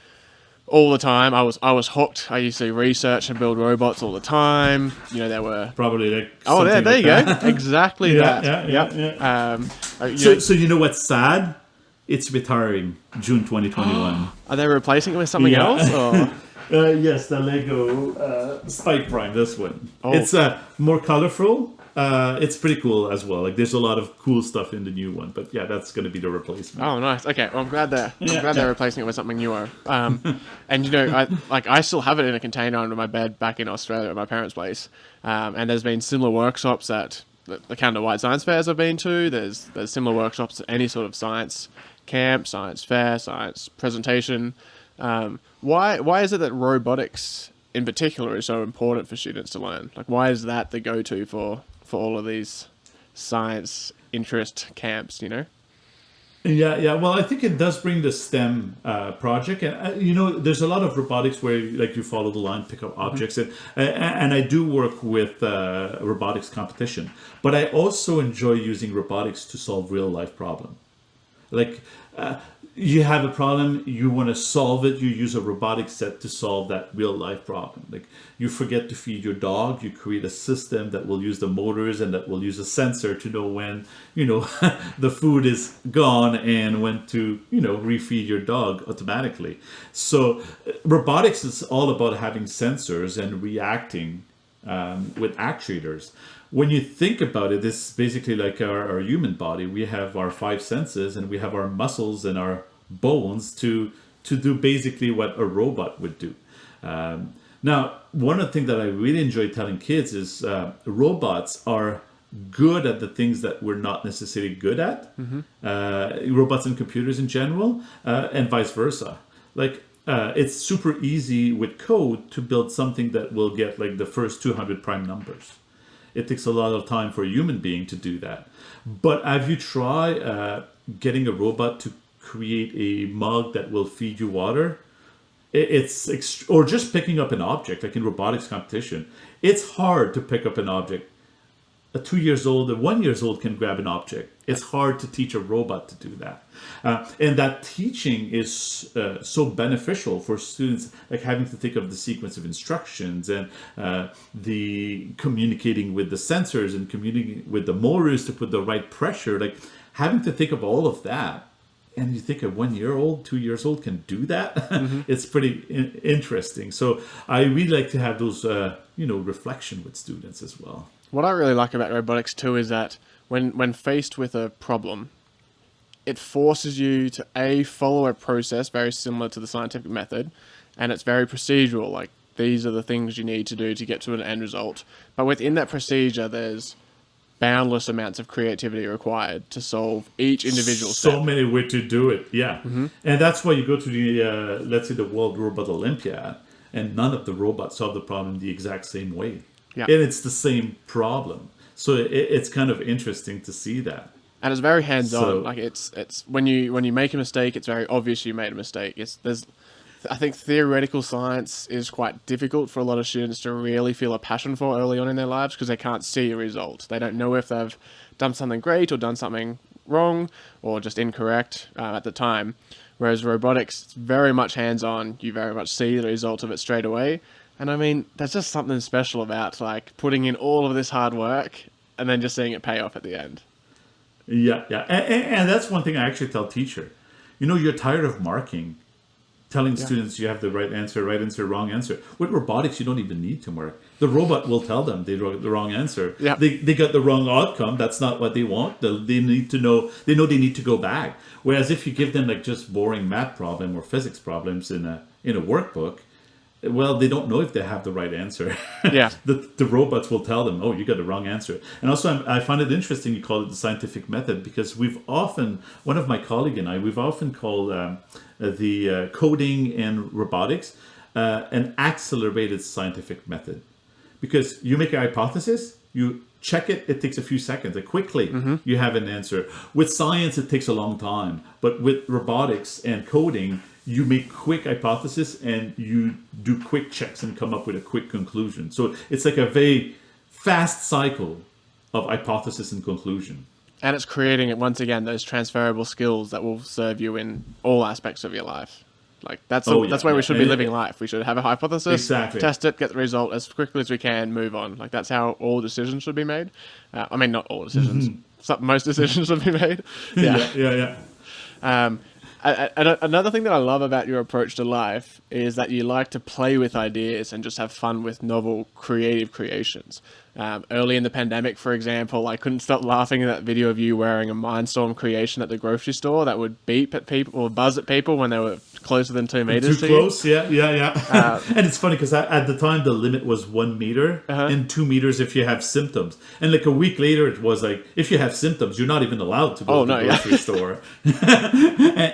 all the time. I was hooked. I used to research and build robots all the time. There were probably like there you go, exactly that. Yeah. So you know what's sad? It's retiring June 2021. Are they replacing it with something else? Or? Yes, the Lego Spike Prime, this one. Oh. It's more colorful. It's pretty cool as well. Like there's a lot of cool stuff in the new one. But yeah, that's going to be the replacement. Oh, nice. Okay, well, I'm glad they're replacing it with something newer. And I still have it in a container under my bed back in Australia at my parents' place. And there's been similar workshops at the Canada-wide science fairs I've been to. There's similar workshops at any sort of science camp, science fair, science presentation. Why is it that robotics in particular is so important for students to learn? Like, why is that the go-to for all of these science interest camps, Yeah. Well, I think it does bring the STEM project, and there's a lot of robotics where like you follow the line, pick up objects, and I do work with robotics competition, but I also enjoy using robotics to solve real life problems. Like you have a problem, you want to solve it, you use a robotic set to solve that real life problem. Like you forget to feed your dog, you create a system that will use the motors and that will use a sensor to know when, the food is gone and when to, refeed your dog automatically. So robotics is all about having sensors and reacting with actuators. When you think about it, this is basically like our human body. We have our 5 senses and we have our muscles and our bones to do basically what a robot would do. Now, one of the things that I really enjoy telling kids is robots are good at the things that we're not necessarily good at. Robots and computers in general, and vice versa. Like it's super easy with code to build something that will get like the first 200 prime numbers. It takes a lot of time for a human being to do that. But have you tried getting a robot to create a mug that will feed you water? Or just picking up an object, like in robotics competition. It's hard to pick up an object. A 2 years old, a 1 year old can grab an object. It's hard to teach a robot to do that. And that teaching is so beneficial for students, like having to think of the sequence of instructions and the communicating with the sensors and communicating with the motors to put the right pressure, like having to think of all of that. And you think a 1 year old, 2 years old can do that? It's pretty interesting. So I really like to have those, reflection with students as well. What I really like about robotics too is that when faced with a problem, it forces you to follow a process very similar to the scientific method, and it's very procedural. Like these are the things you need to do to get to an end result. But within that procedure, there's boundless amounts of creativity required to solve each individual So step. many ways to do it, yeah. And that's why you go to the, let's say, the World Robot Olympiad, and none of the robots solve the problem the exact same way. Yeah. And it's the same problem. So it's kind of interesting to see that. And it's very hands-on. So- Like it's when you make a mistake, it's very obvious you made a mistake. I think theoretical science is quite difficult for a lot of students to really feel a passion for early on in their lives because they can't see a result. They don't know if they've done something great or done something wrong or just incorrect at the time. Whereas robotics, it's very much hands-on. You very much see the result of it straight away. And I mean, there's just something special about like putting in all of this hard work and then just seeing it pay off at the end. Yeah, yeah. And that's one thing I actually tell teacher. You're tired of marking, telling students you have the right answer, wrong answer. With robotics, you don't even need to mark. The robot will tell them they got the wrong answer. Yeah. They got the wrong outcome. That's not what they want. They need to know. They know they need to go back. Whereas if you give them like just boring math problem or physics problems in a workbook, well, they don't know if they have the right answer. Yeah. The robots will tell them, oh, you got the wrong answer. And also, I find it interesting you call it the scientific method because one of my colleague and I, we've often called the coding and robotics an accelerated scientific method. Because you make a hypothesis, you check it, it takes a few seconds. Like quickly, you have an answer. With science, it takes a long time. But with robotics and coding, you make quick hypothesis and you do quick checks and come up with a quick conclusion. So it's like a very fast cycle of hypothesis and conclusion. And it's creating, once again, those transferable skills that will serve you in all aspects of your life. Like that's where we should be living life. We should have a hypothesis, Exactly. test it, get the result as quickly as we can, move on. Like that's how all decisions should be made. I mean, not all decisions. Most decisions should be made. Yeah. Another thing that I love about your approach to life is that you like to play with ideas and just have fun with novel, creative creations. Early in the pandemic, for example, I couldn't stop laughing at that video of you wearing a Mindstorm creation at the grocery store that would beep at people or buzz at people when they were closer than 2 meters. Too close, yeah. And it's funny because at the time the limit was 1 meter and 2 meters if you have symptoms. And like a week later, it was like if you have symptoms, you're not even allowed to go to the grocery store.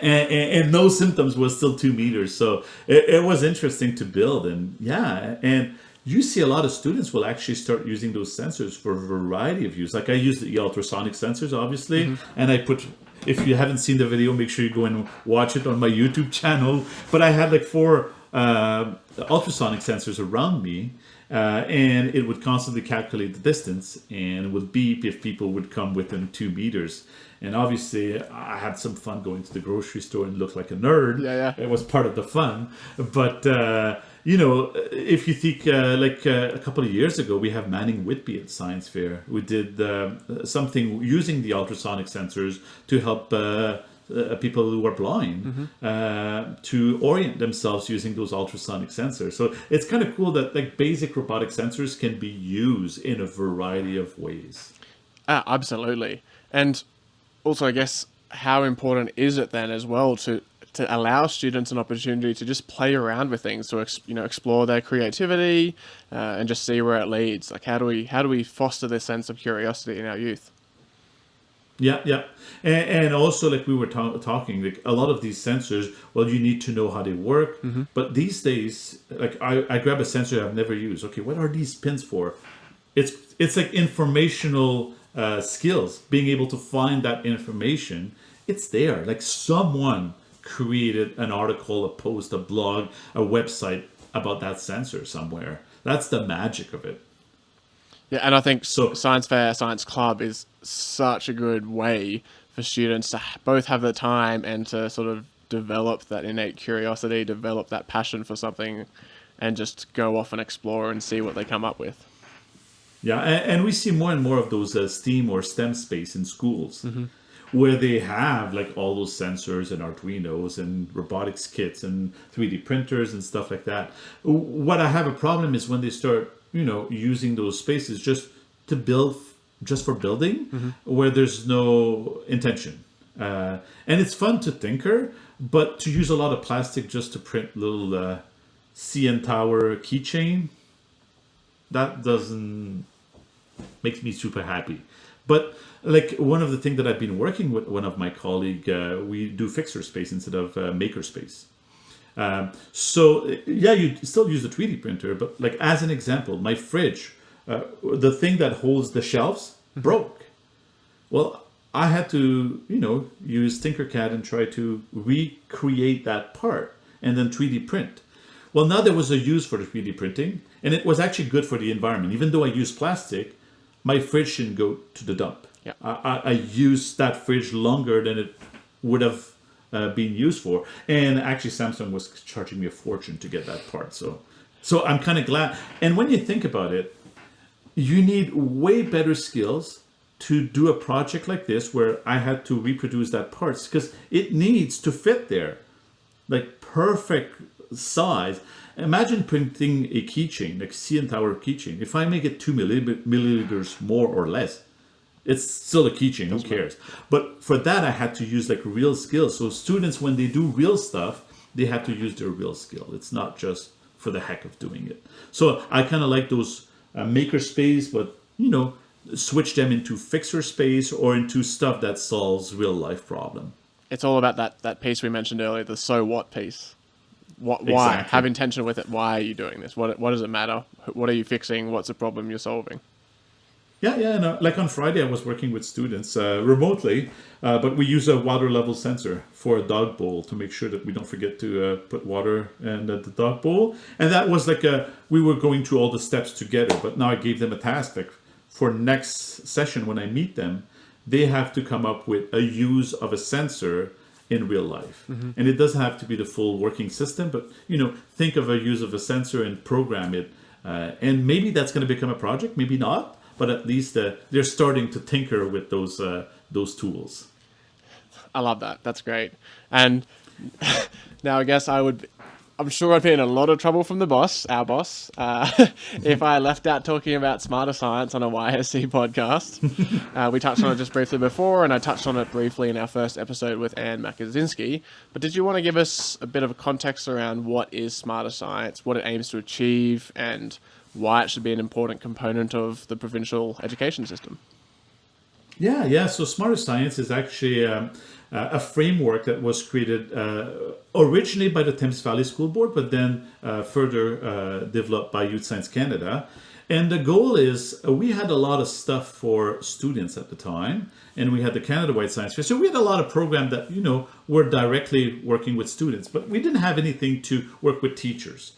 and no symptoms was still 2 meters. So it was interesting to build, and you see a lot of students will actually start using those sensors for a variety of use. Like I use the ultrasonic sensors, obviously, and I put, if you haven't seen the video, make sure you go and watch it on my YouTube channel. But I had like 4 ultrasonic sensors around me, and it would constantly calculate the distance and it would beep if people would come within 2 meters. And obviously, I had some fun going to the grocery store and look like a nerd. Yeah. It was part of the fun. But, if you think a couple of years ago, we have Manning Whitby at Science Fair. We did something using the ultrasonic sensors to help people who are blind to orient themselves using those ultrasonic sensors. So it's kind of cool that like basic robotic sensors can be used in a variety of ways. Absolutely. And also, I guess, how important is it then as well to allow students an opportunity to just play around with things, to explore their creativity and just see where it leads? Like, how do we foster this sense of curiosity in our youth? Yeah. And also, like we were talking, like a lot of these sensors, well, you need to know how they work. But these days, like I grab a sensor I've never used. Okay, what are these pins for? It's like informational skills, being able to find that information. It's there. Like someone created an article, a post, a blog, a website about that sensor somewhere. That's the magic of it. Yeah, and I think Science Fair, Science Club is such a good way for students to both have the time and to sort of develop that innate curiosity, develop that passion for something, and just go off and explore and see what they come up with. Yeah, and we see more and more of those STEAM or STEM space in schools, where they have like all those sensors and Arduinos and robotics kits and 3D printers and stuff like that. What I have a problem is when they start, using those spaces just to build, just for building, where there's no intention. And it's fun to tinker, but to use a lot of plastic just to print little CN Tower keychain, that doesn't makes me super happy. But like one of the things that I've been working with one of my colleague, we do fixer space instead of maker space. So yeah, you still use the 3D printer, but like as an example, my fridge, the thing that holds the shelves broke. Well, I had to, use Tinkercad and try to recreate that part and then 3D print. Well, now there was a use for the 3D printing, and it was actually good for the environment. Even though I use plastic, my fridge didn't go to the dump. Yeah. I used that fridge longer than it would have been used for. And actually, Samsung was charging me a fortune to get that part. So I'm kind of glad. And when you think about it, you need way better skills to do a project like this where I had to reproduce that parts because it needs to fit there. Like perfect size. Imagine printing a keychain, like CN Tower keychain. If I make it 2 milliliters more or less, it's still a keychain, who cares? But for that, I had to use like real skills. So students, when they do real stuff, they have to use their real skill. It's not just for the heck of doing it. So I kind of like those maker space, but switch them into fixer space or into stuff that solves real life problem. It's all about that piece we mentioned earlier, the so what piece. Why? Exactly. Have intention with it. Why are you doing this? What does it matter? What are you fixing? What's the problem you're solving? Yeah. No. Like on Friday, I was working with students remotely, but we use a water level sensor for a dog bowl to make sure that we don't forget to put water in the dog bowl. And that was like we were going through all the steps together. But now I gave them a task like for next session when I meet them, they have to come up with a use of a sensor in real life. Mm-hmm. And it doesn't have to be the full working system, but think of a use of a sensor and program it. And maybe that's going to become a project, maybe not. But at least they're starting to tinker with those tools. I love that. That's great. And now I guess I'm sure I'd be in a lot of trouble from our boss, if I left out talking about smarter science on a YSC podcast. We touched on it just briefly before, and I touched on it briefly in our first episode with Anne Makazinski. But did you want to give us a bit of a context around what is smarter science, what it aims to achieve, and why it should be an important component of the provincial education system? Yeah. So Smarter Science is actually a framework that was created originally by the Thames Valley School Board, but then further developed by Youth Science Canada. And the goal is we had a lot of stuff for students at the time, and we had the Canada-wide Science Fair. So we had a lot of programs that, were directly working with students, but we didn't have anything to work with teachers.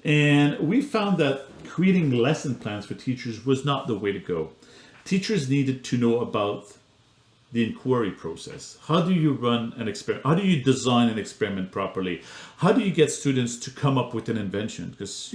And we found that creating lesson plans for teachers was not the way to go. Teachers needed to know about the inquiry process. How do you run an experiment? How do you design an experiment properly? How do you get students to come up with an invention? Because,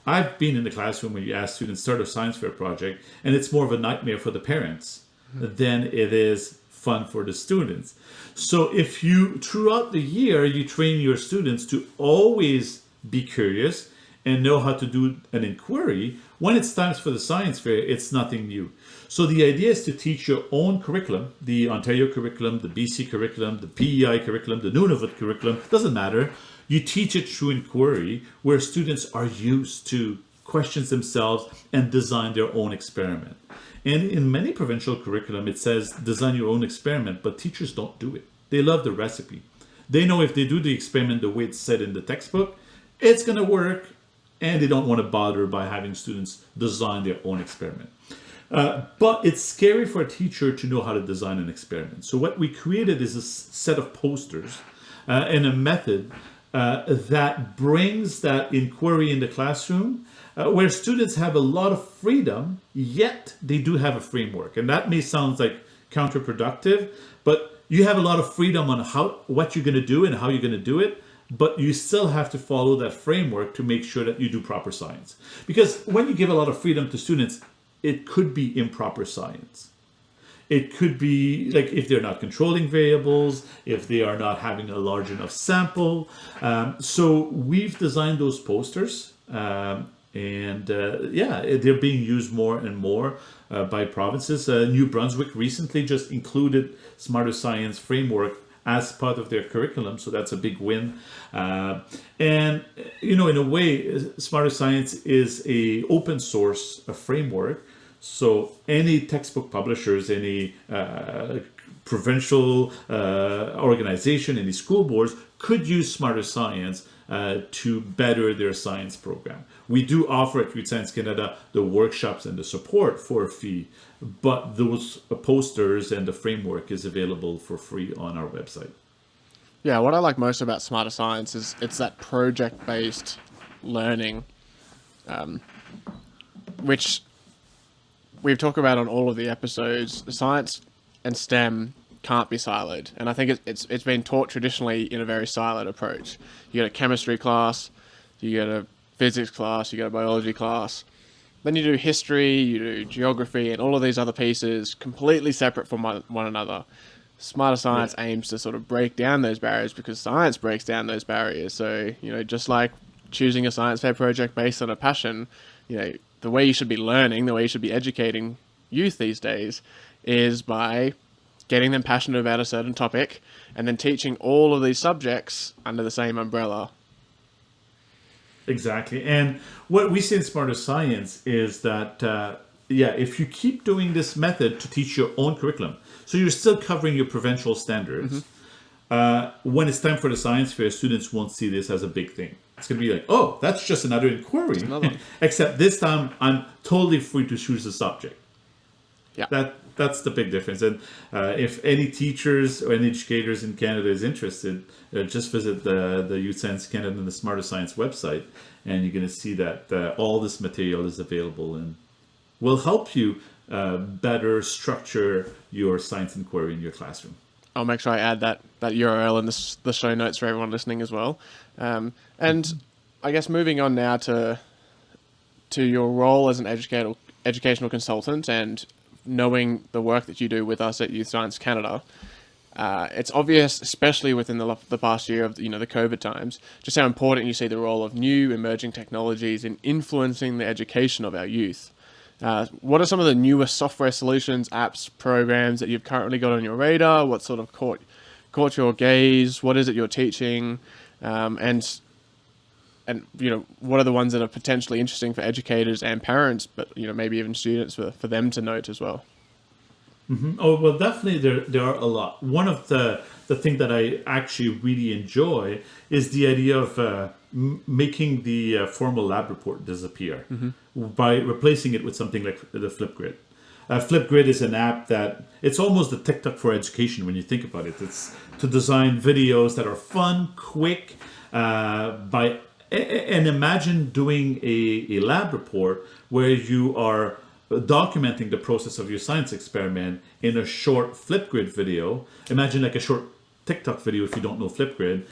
I've been in the classroom where you ask students start a science fair project, and it's more of a nightmare for the parents than it is fun for the students. So if you, throughout the year, you train your students to always be curious and know how to do an inquiry, when it's time for the science fair, it's nothing new. So the idea is to teach your own curriculum, the Ontario curriculum, the BC curriculum, the PEI curriculum, the Nunavut curriculum, doesn't matter. You teach it through inquiry where students are used to question themselves and design their own experiment. And in many provincial curriculum, it says design your own experiment, but teachers don't do it. They love the recipe. They know if they do the experiment the way it's said in the textbook, it's going to work, and they don't want to bother by having students design their own experiment. But it's scary for a teacher to know how to design an experiment. So what we created is a set of posters and a method that brings that inquiry in the classroom, where students have a lot of freedom, yet they do have a framework. And that may sound like counterproductive, but you have a lot of freedom on what you're going to do and how you're going to do it. But you still have to follow that framework to make sure that you do proper science. Because when you give a lot of freedom to students, it could be improper science. It could be like if they're not controlling variables, if they are not having a large enough sample. So we've designed those posters, and they're being used more and more by provinces. New Brunswick recently just included Smarter Science framework as part of their curriculum, so that's a big win. And in a way, Smarter Science is a open source framework. So any textbook publishers, any provincial organization, any school boards could use Smarter Science to better their science program. We do offer at Youth Science Canada the workshops and the support for a fee, but those posters and the framework is available for free on our website. Yeah, what I like most about Smarter Science is it's that project-based learning, which we've talked about on all of the episodes. Science and STEM can't be siloed, and I think it's been taught traditionally in a very siloed approach. You get a chemistry class, you get a physics class, you get a biology class, then you do history, you do geography, and all of these other pieces completely separate from one another. Smarter Science aims to sort of break down those barriers, because science breaks down those barriers. So, just like choosing a science fair project based on a passion, the way you should be learning, the way you should be educating youth these days is by getting them passionate about a certain topic and then teaching all of these subjects under the same umbrella. Exactly. And what we see in Smarter Science is that, if you keep doing this method to teach your own curriculum, so you're still covering your provincial standards, when it's time for the science fair, students won't see this as a big thing. It's going to be like, oh, that's just another inquiry. Except this time, I'm totally free to choose the subject. Yeah. That's the big difference. And if any teachers or any educators in Canada is interested, just visit the Youth Science Canada and the Smarter Science website, and you're going to see that all this material is available and will help you better structure your science inquiry in your classroom. I'll make sure I add that URL in the show notes for everyone listening as well. And I guess moving on now to your role as an educational consultant and knowing the work that you do with us at Youth Science Canada, it's obvious, especially within the past year of the COVID times, just how important you see the role of new emerging technologies in influencing the education of our youth. What are some of the newest software solutions, apps, programs that you've currently got on your radar? What sort of caught your gaze? What is it you're teaching? And what are the ones that are potentially interesting for educators and parents, but maybe even students for them to note as well? Mm-hmm. Oh, well, definitely there are a lot. One of the thing that I actually really enjoy is the idea of making the formal lab report disappear by replacing it with something like the Flipgrid. Flipgrid is an app that it's almost the TikTok for education when you think about it. It's to design videos that are fun, quick, and imagine doing a lab report where you are documenting the process of your science experiment in a short Flipgrid video. Imagine like a short TikTok video if you don't know Flipgrid.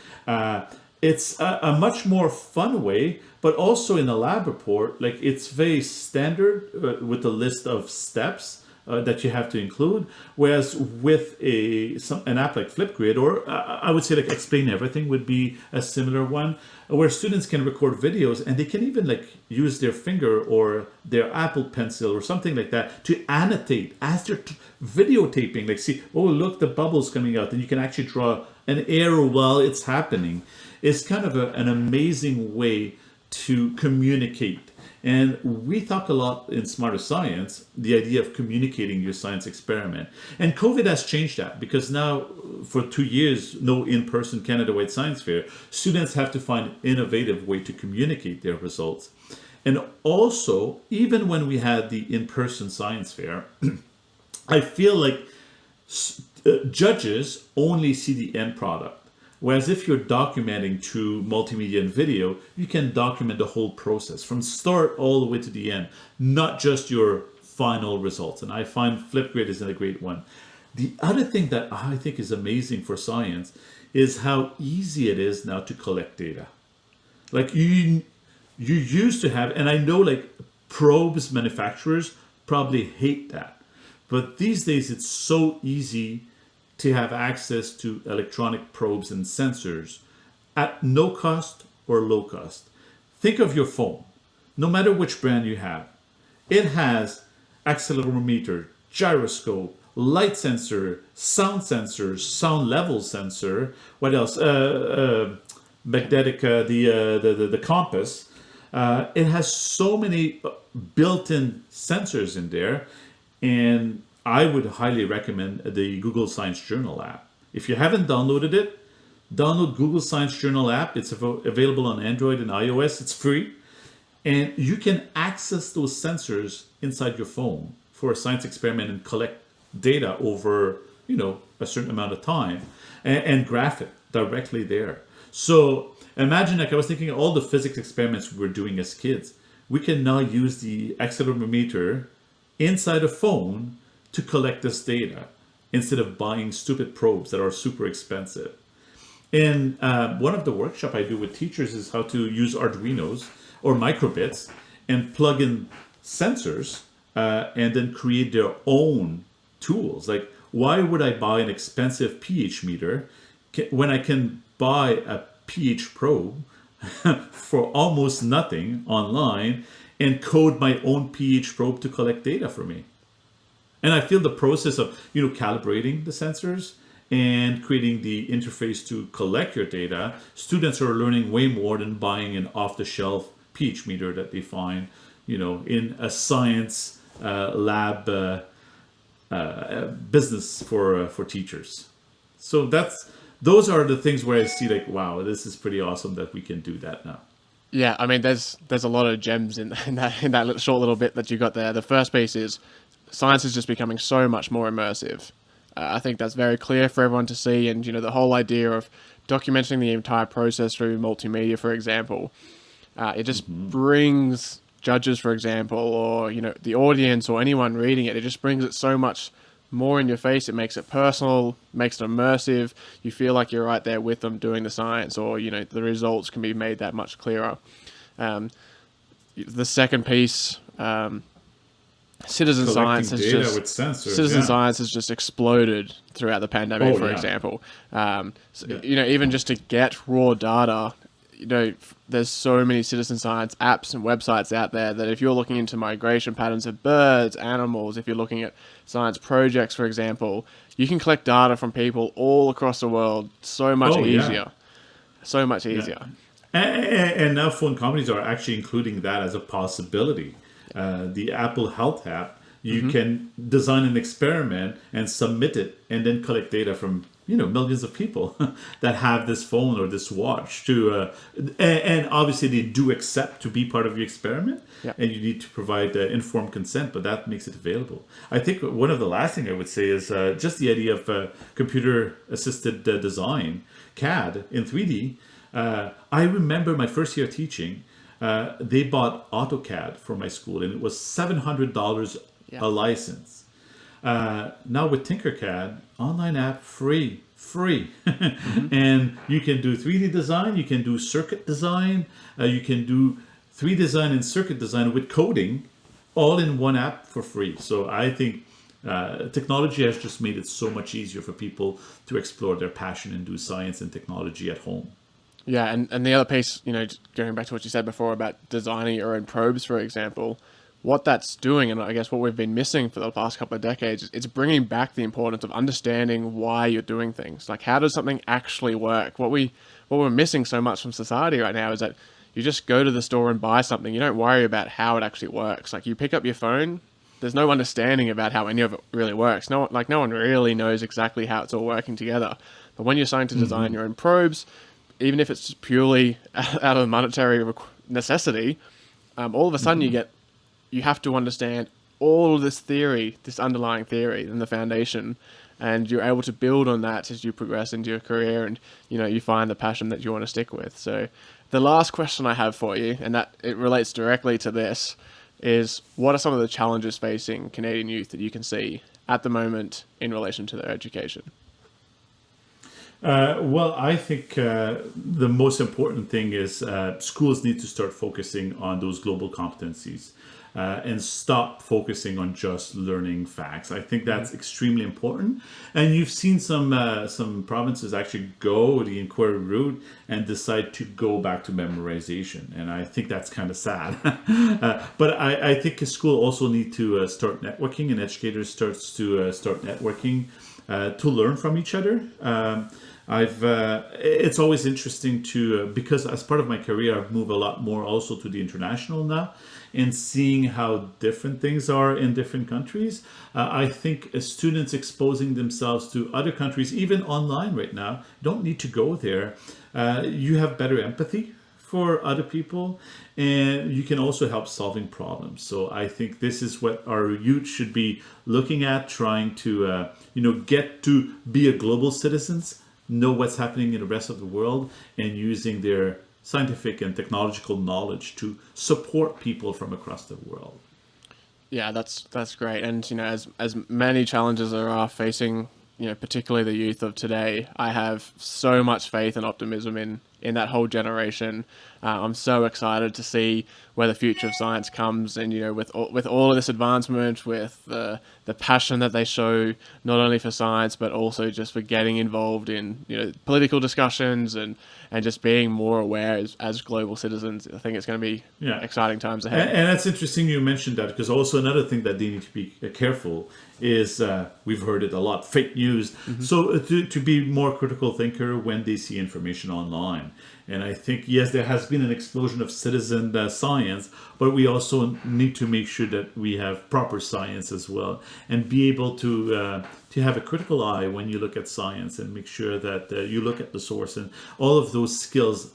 It's a much more fun way, but also in a lab report, like it's very standard with a list of steps that you have to include. Whereas with an app like Flipgrid, or I would say like Explain Everything would be a similar one, where students can record videos and they can even like use their finger or their Apple Pencil or something like that to annotate as they're videotaping. Like, see, oh, look, the bubble's coming out, and you can actually draw an arrow while it's happening. It's kind of an amazing way to communicate. And we talk a lot in Smarter Science, the idea of communicating your science experiment. And COVID has changed that, because now for 2 years, no in-person Canada-wide science fair, students have to find an innovative way to communicate their results. And also, even when we had the in-person science fair, I feel like judges only see the end product. Whereas if you're documenting through multimedia and video, you can document the whole process from start all the way to the end, not just your final results. And I find Flipgrid is a great one. The other thing that I think is amazing for science is how easy it is now to collect data. Like you used to have, and I know like probes manufacturers probably hate that, but these days it's so easy to have access to electronic probes and sensors at no cost or low cost. Think of your phone. No matter which brand you have, it has accelerometer, gyroscope, light sensor, sound level sensor. What else? Magnetic, the compass. It has so many built-in sensors in there, and I would highly recommend the Google Science Journal app. If you haven't downloaded it, download Google Science Journal app. It's available on Android and iOS. It's free. And you can access those sensors inside your phone for a science experiment and collect data over, a certain amount of time and graph it directly there. So imagine, like I was thinking, all the physics experiments we were doing as kids. We can now use the accelerometer inside a phone to collect this data instead of buying stupid probes that are super expensive. And one of the workshop I do with teachers is how to use Arduinos or microbits and plug in sensors and then create their own tools. Like, why would I buy an expensive pH meter when I can buy a pH probe for almost nothing online and code my own pH probe to collect data for me? And I feel the process of, calibrating the sensors and creating the interface to collect your data, students are learning way more than buying an off-the-shelf pH meter that they find, in a science lab business for teachers. So those are the things where I see like, wow, this is pretty awesome that we can do that now. Yeah, I mean, there's a lot of gems in that short little bit that you got there. The first piece is science is just becoming so much more immersive. I think that's very clear for everyone to see, and the whole idea of documenting the entire process through multimedia, for example, it just brings judges, for example, or the audience or anyone reading it. It just brings it so much more in your face. It makes it personal, makes it immersive. You feel like you're right there with them doing the science, or the results can be made that much clearer. The second piece, citizen science has just exploded throughout the pandemic, for example. Even just to get raw data, there's so many citizen science apps and websites out there that if you're looking into migration patterns of birds, animals, if you're looking at science projects, for example, you can collect data from people all across the world so much easier. So much easier. And now phone companies are actually including that as a possibility. The Apple Health app, you can design an experiment and submit it and then collect data from millions of people that have this phone or this watch to and obviously they do accept to be part of your experiment. And you need to provide informed consent, but that makes it available. I think one of the last thing I would say is just the idea of computer assisted design, CAD in 3D. I remember my first year teaching, they bought AutoCAD for my school and it was $700 a license. Now with Tinkercad, online app, free. And you can do 3D design, you can do circuit design, you can do 3D design and circuit design with coding, all in one app for free. So I think technology has just made it so much easier for people to explore their passion and do science and technology at home. Yeah, and the other piece, going back to what you said before about designing your own probes, for example, what that's doing, and I guess what we've been missing for the past couple of decades, it's bringing back the importance of understanding why you're doing things. Like, how does something actually work? What we're missing so much from society right now is that you just go to the store and buy something. You don't worry about how it actually works. Like, you pick up your phone, there's no understanding about how any of it really works. No one really knows exactly how it's all working together. But when you're starting to design your own probes, even if it's just purely out of monetary necessity, all of a sudden you have to understand all of this theory, this underlying theory and the foundation, and you're able to build on that as you progress into your career and, you find the passion that you want to stick with. So the last question I have for you, and that it relates directly to this, is what are some of the challenges facing Canadian youth that you can see at the moment in relation to their education? Well, I think the most important thing is schools need to start focusing on those global competencies and stop focusing on just learning facts. I think that's extremely important. And you've seen some provinces actually go the inquiry route and decide to go back to memorization. And I think that's kind of sad. But I think a school also need to start networking, and educators start networking to learn from each other. It's always interesting to because as part of my career I've moved a lot more also to the international now, and seeing how different things are in different countries. I think students exposing themselves to other countries, even online right now, don't need to go there. You have better empathy for other people, and you can also help solving problems. So I think this is what our youth should be looking at, trying to get to be a global citizens, know what's happening in the rest of the world, and using their scientific and technological knowledge to support people from across the world. Yeah, that's great. And as many challenges there are facing, particularly the youth of today, I have so much faith and optimism in that whole generation. I'm so excited to see where the future of science comes, and with all of this advancement, with the passion that they show not only for science but also just for getting involved in political discussions and just being more aware as global citizens. I think it's going to be exciting times ahead. And that's interesting you mentioned that, because also another thing that they need to be careful is we've heard it a lot, fake news. Mm-hmm. So to be more critical thinker when they see information online. And I think, yes, there has been an explosion of citizen science, but we also need to make sure that we have proper science as well, and be able to have a critical eye when you look at science, and make sure that you look at the source. And all of those skills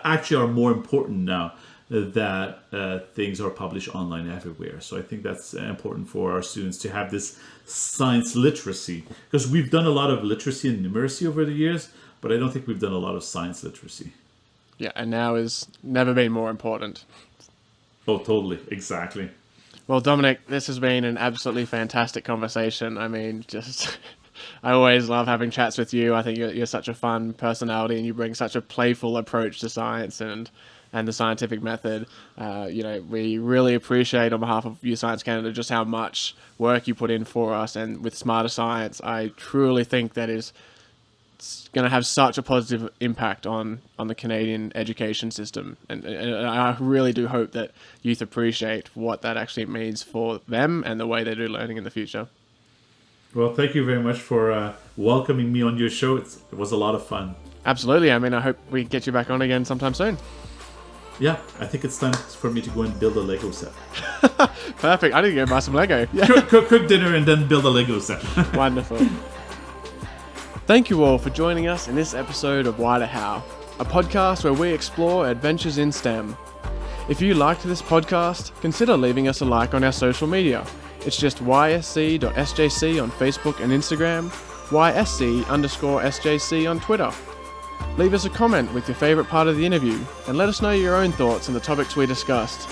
actually are more important now that things are published online everywhere. So I think that's important for our students to have this science literacy, because we've done a lot of literacy and numeracy over the years, but I don't think we've done a lot of science literacy. Yeah, and now is never been more important. Oh, totally. Exactly. Well, Dominic, this has been an absolutely fantastic conversation. I mean, I always love having chats with you. I think you're such a fun personality, and you bring such a playful approach to science and the scientific method. We really appreciate, on behalf of Youth Science Canada, just how much work you put in for us. And with Smarter Science, I truly think that is going to have such a positive impact on the Canadian education system. And I really do hope that youth appreciate what that actually means for them and the way they do learning in the future. Well, thank you very much for welcoming me on your show. It was a lot of fun. Absolutely. I mean, I hope we get you back on again sometime soon. Yeah, I think it's time for me to go and build a Lego set. Perfect. I need to go buy some Lego. Yeah. Cook dinner and then build a Lego set. Wonderful. Thank you all for joining us in this episode of Why to How, a podcast where we explore adventures in STEM. If you liked this podcast, consider leaving us a like on our social media. It's just ysc.sjc on Facebook and Instagram, ysc_sjc on Twitter. Leave us a comment with your favourite part of the interview, and let us know your own thoughts on the topics we discussed.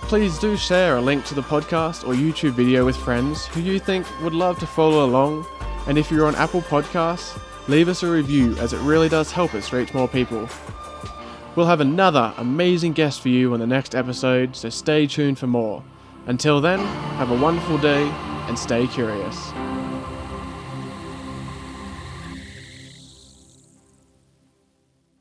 Please do share a link to the podcast or YouTube video with friends who you think would love to follow along. And if you're on Apple Podcasts, leave us a review, as it really does help us reach more people. We'll have another amazing guest for you on the next episode, so stay tuned for more. Until then, have a wonderful day and stay curious.